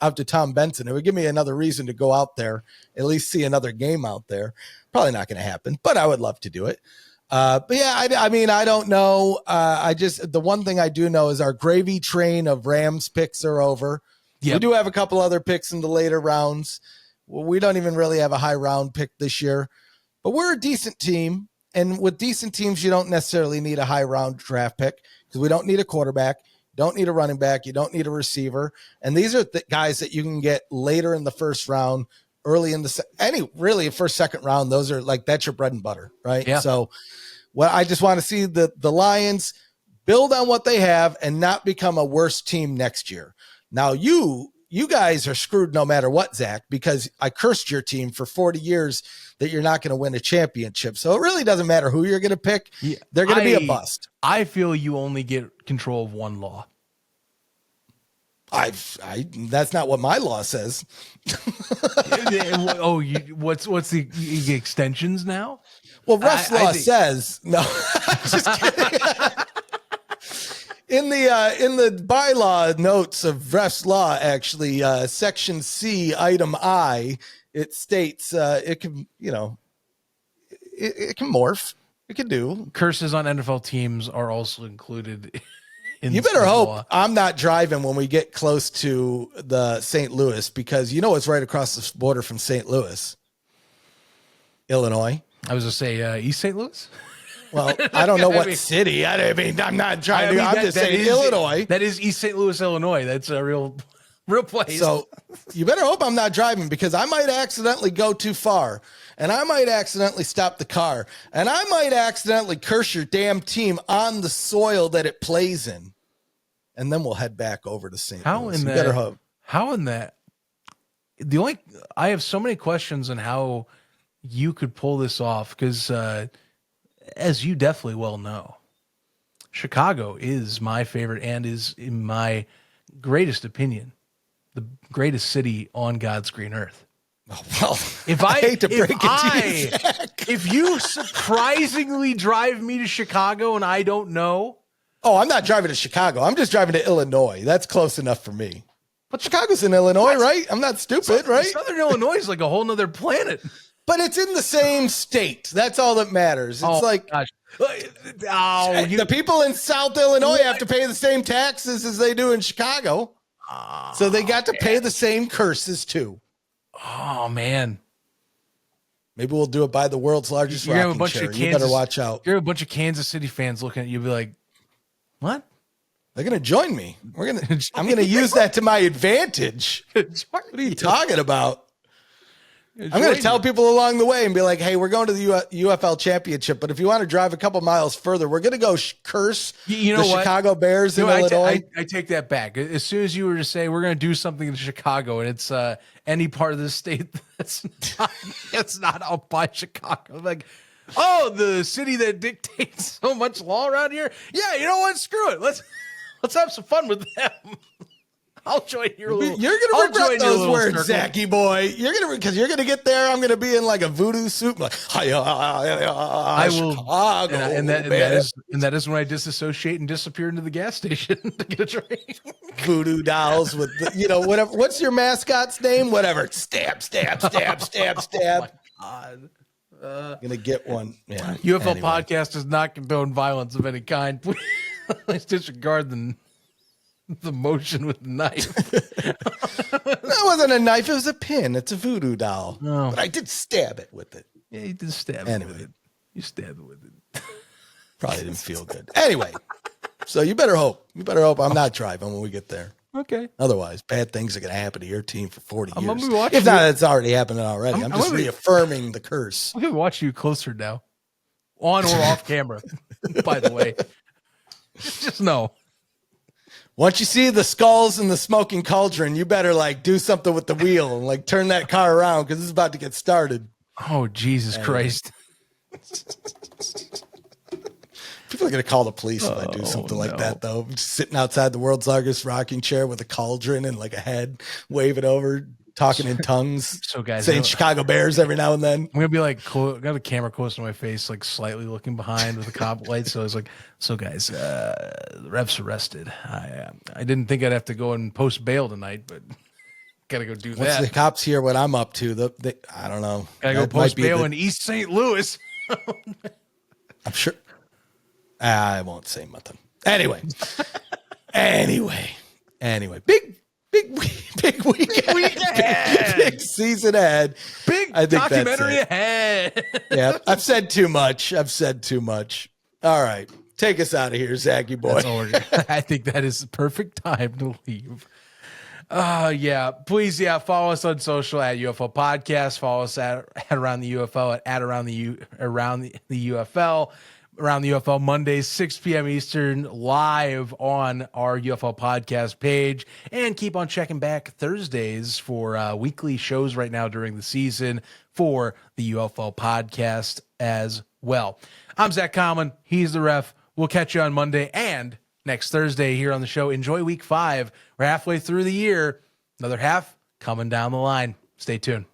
[SPEAKER 3] out to Tom Benson. It would give me another reason to go out there, at least see another game out there. Probably not going to happen, but I would love to do it. But yeah, I mean, I don't know. The one thing I do know is our gravy train of Rams picks are over. Yep. We do have a couple other picks in the later rounds. We don't even really have a high round pick this year, but we're a decent team. And with decent teams, you don't necessarily need a high round draft pick, because we don't need a quarterback. Don't need a running back. You don't need a receiver. And these are the guys that you can get later in the first round, early in the first, second round. Those are that's your bread and butter, right?
[SPEAKER 1] Yeah.
[SPEAKER 3] So Well, I just want to see the Lions build on what they have and not become a worse team next year. Now, you guys are screwed no matter what, Zach, because I cursed your team for 40 years that you're not going to win a championship. So it really doesn't matter who you're going to pick. Yeah, they're going to be a bust.
[SPEAKER 1] I feel you only get control of one law.
[SPEAKER 3] That's not what my law says.
[SPEAKER 1] What's the extensions now?
[SPEAKER 3] Well, ref's law says no. Just kidding. In the bylaw notes of ref's law, actually, section C, item I, it states it can it can morph. It can do.
[SPEAKER 1] Curses on NFL teams are also included.
[SPEAKER 3] You better hope I'm not driving when we get close to the St. Louis, because it's right across the border from St. Louis, Illinois.
[SPEAKER 1] I was going to say East St. Louis.
[SPEAKER 3] Well, I don't know what city. I'm not driving. I'm just saying Illinois.
[SPEAKER 1] That is East St. Louis, Illinois. That's a real place.
[SPEAKER 3] So you better hope I'm not driving, because I might accidentally go too far, and I might accidentally stop the car, and I might accidentally curse your damn team on the soil that it plays in. And then we'll head back over to St. Louis. You better hope.
[SPEAKER 1] How in that? I have so many questions on how you could pull this off, because as you definitely well know, Chicago is my favorite and is, in my greatest opinion, the greatest city on God's green earth.
[SPEAKER 3] Oh, well, I hate to break it to you, Zach.
[SPEAKER 1] If you surprisingly drive me to Chicago and I don't know.
[SPEAKER 3] Oh, I'm not driving to Chicago. I'm just driving to Illinois. That's close enough for me. But Chicago's in Illinois, right? I'm not stupid, right?
[SPEAKER 1] Southern Illinois is like a whole nother planet.
[SPEAKER 3] But it's in the same state. That's all that matters. It's the people in South Illinois have to pay the same taxes as they do in Chicago. So they got to pay the same curses too.
[SPEAKER 1] Oh, man.
[SPEAKER 3] Maybe we'll do it by the world's largest rocking chair. You better watch out.
[SPEAKER 1] You're a bunch of Kansas City fans looking at you, be like, what?
[SPEAKER 3] They're going to join me. I'm going to use that to my advantage. What are you talking about? I'm going to tell people along the way and be like, hey, we're going to the UFL championship, but if you want to drive a couple miles further, we're going to go curse the Chicago Bears in Illinois.
[SPEAKER 1] I take that back. As soon as you were to say we're going to do something in Chicago, and it's any part of the state that's not up by Chicago, like, oh, the city that dictates so much law around here. Yeah, you know what? Screw it. Let's have some fun with them. I'll join your little. You're
[SPEAKER 3] gonna regret those words, Zachy boy. Because you're gonna get there. I'm gonna be in like a voodoo suit, like
[SPEAKER 1] I will. Chicago, and that is when I disassociate and disappear into the gas station to get a drink.
[SPEAKER 3] Voodoo dolls with whatever. What's your mascot's name? Whatever. Stab, stab, stab, stab, stab.
[SPEAKER 1] Oh my
[SPEAKER 3] God. Gonna get one. Yeah.
[SPEAKER 1] UFL Podcast does not condone violence of any kind. Please disregard the motion with the knife.
[SPEAKER 3] That wasn't a knife. It was a pin. It's a voodoo doll.
[SPEAKER 1] Oh.
[SPEAKER 3] But I did stab it with it.
[SPEAKER 1] Yeah, you did stab it with it. You stabbed it with it.
[SPEAKER 3] Probably didn't feel good. Anyway, so you better hope. I'm not driving when we get there.
[SPEAKER 1] Okay.
[SPEAKER 3] Otherwise, bad things are going to happen to your team for 40 years.
[SPEAKER 1] I'm gonna be
[SPEAKER 3] if not, it's already happening already. I'm just reaffirming the curse.
[SPEAKER 1] I'm going to watch you closer now. On or off camera, by the way. Just know.
[SPEAKER 3] Once you see the skulls in the smoking cauldron, you better do something with the wheel and turn that car around, because it's about to get started.
[SPEAKER 1] Oh, Jesus Christ.
[SPEAKER 3] People are going to call the police if I do something like that, though. I'm just sitting outside the world's largest rocking chair with a cauldron and a head waving over, talking in tongues. So, guys, saying Chicago Bears every now and then.
[SPEAKER 1] I'm going to be I got a camera close to my face, slightly looking behind with a cop light. So I was like, so guys, the ref's arrested. I didn't think I'd have to go and post bail tonight, but got to go do
[SPEAKER 3] Once
[SPEAKER 1] that.
[SPEAKER 3] The cops hear what I'm up to, I don't know.
[SPEAKER 1] Got to go post bail in East St. Louis.
[SPEAKER 3] I'm sure. I won't say nothing. Anyway. Big weekend. Big season ahead.
[SPEAKER 1] Big documentary ahead.
[SPEAKER 3] Yeah, I've said too much. All right. Take us out of here, Zachy boy.
[SPEAKER 1] I think that is the perfect time to leave. Please, follow us on social at UFL Podcast. Follow us at Around the UFL at Around the UFL. around the UFL Mondays, 6 p.m. Eastern, live on our UFL podcast page. And keep on checking back Thursdays for weekly shows right now during the season for the UFL podcast as well. I'm Zach Common. He's the ref. We'll catch you on Monday and next Thursday here on the show. Enjoy week 5. We're halfway through the year. Another half coming down the line. Stay tuned.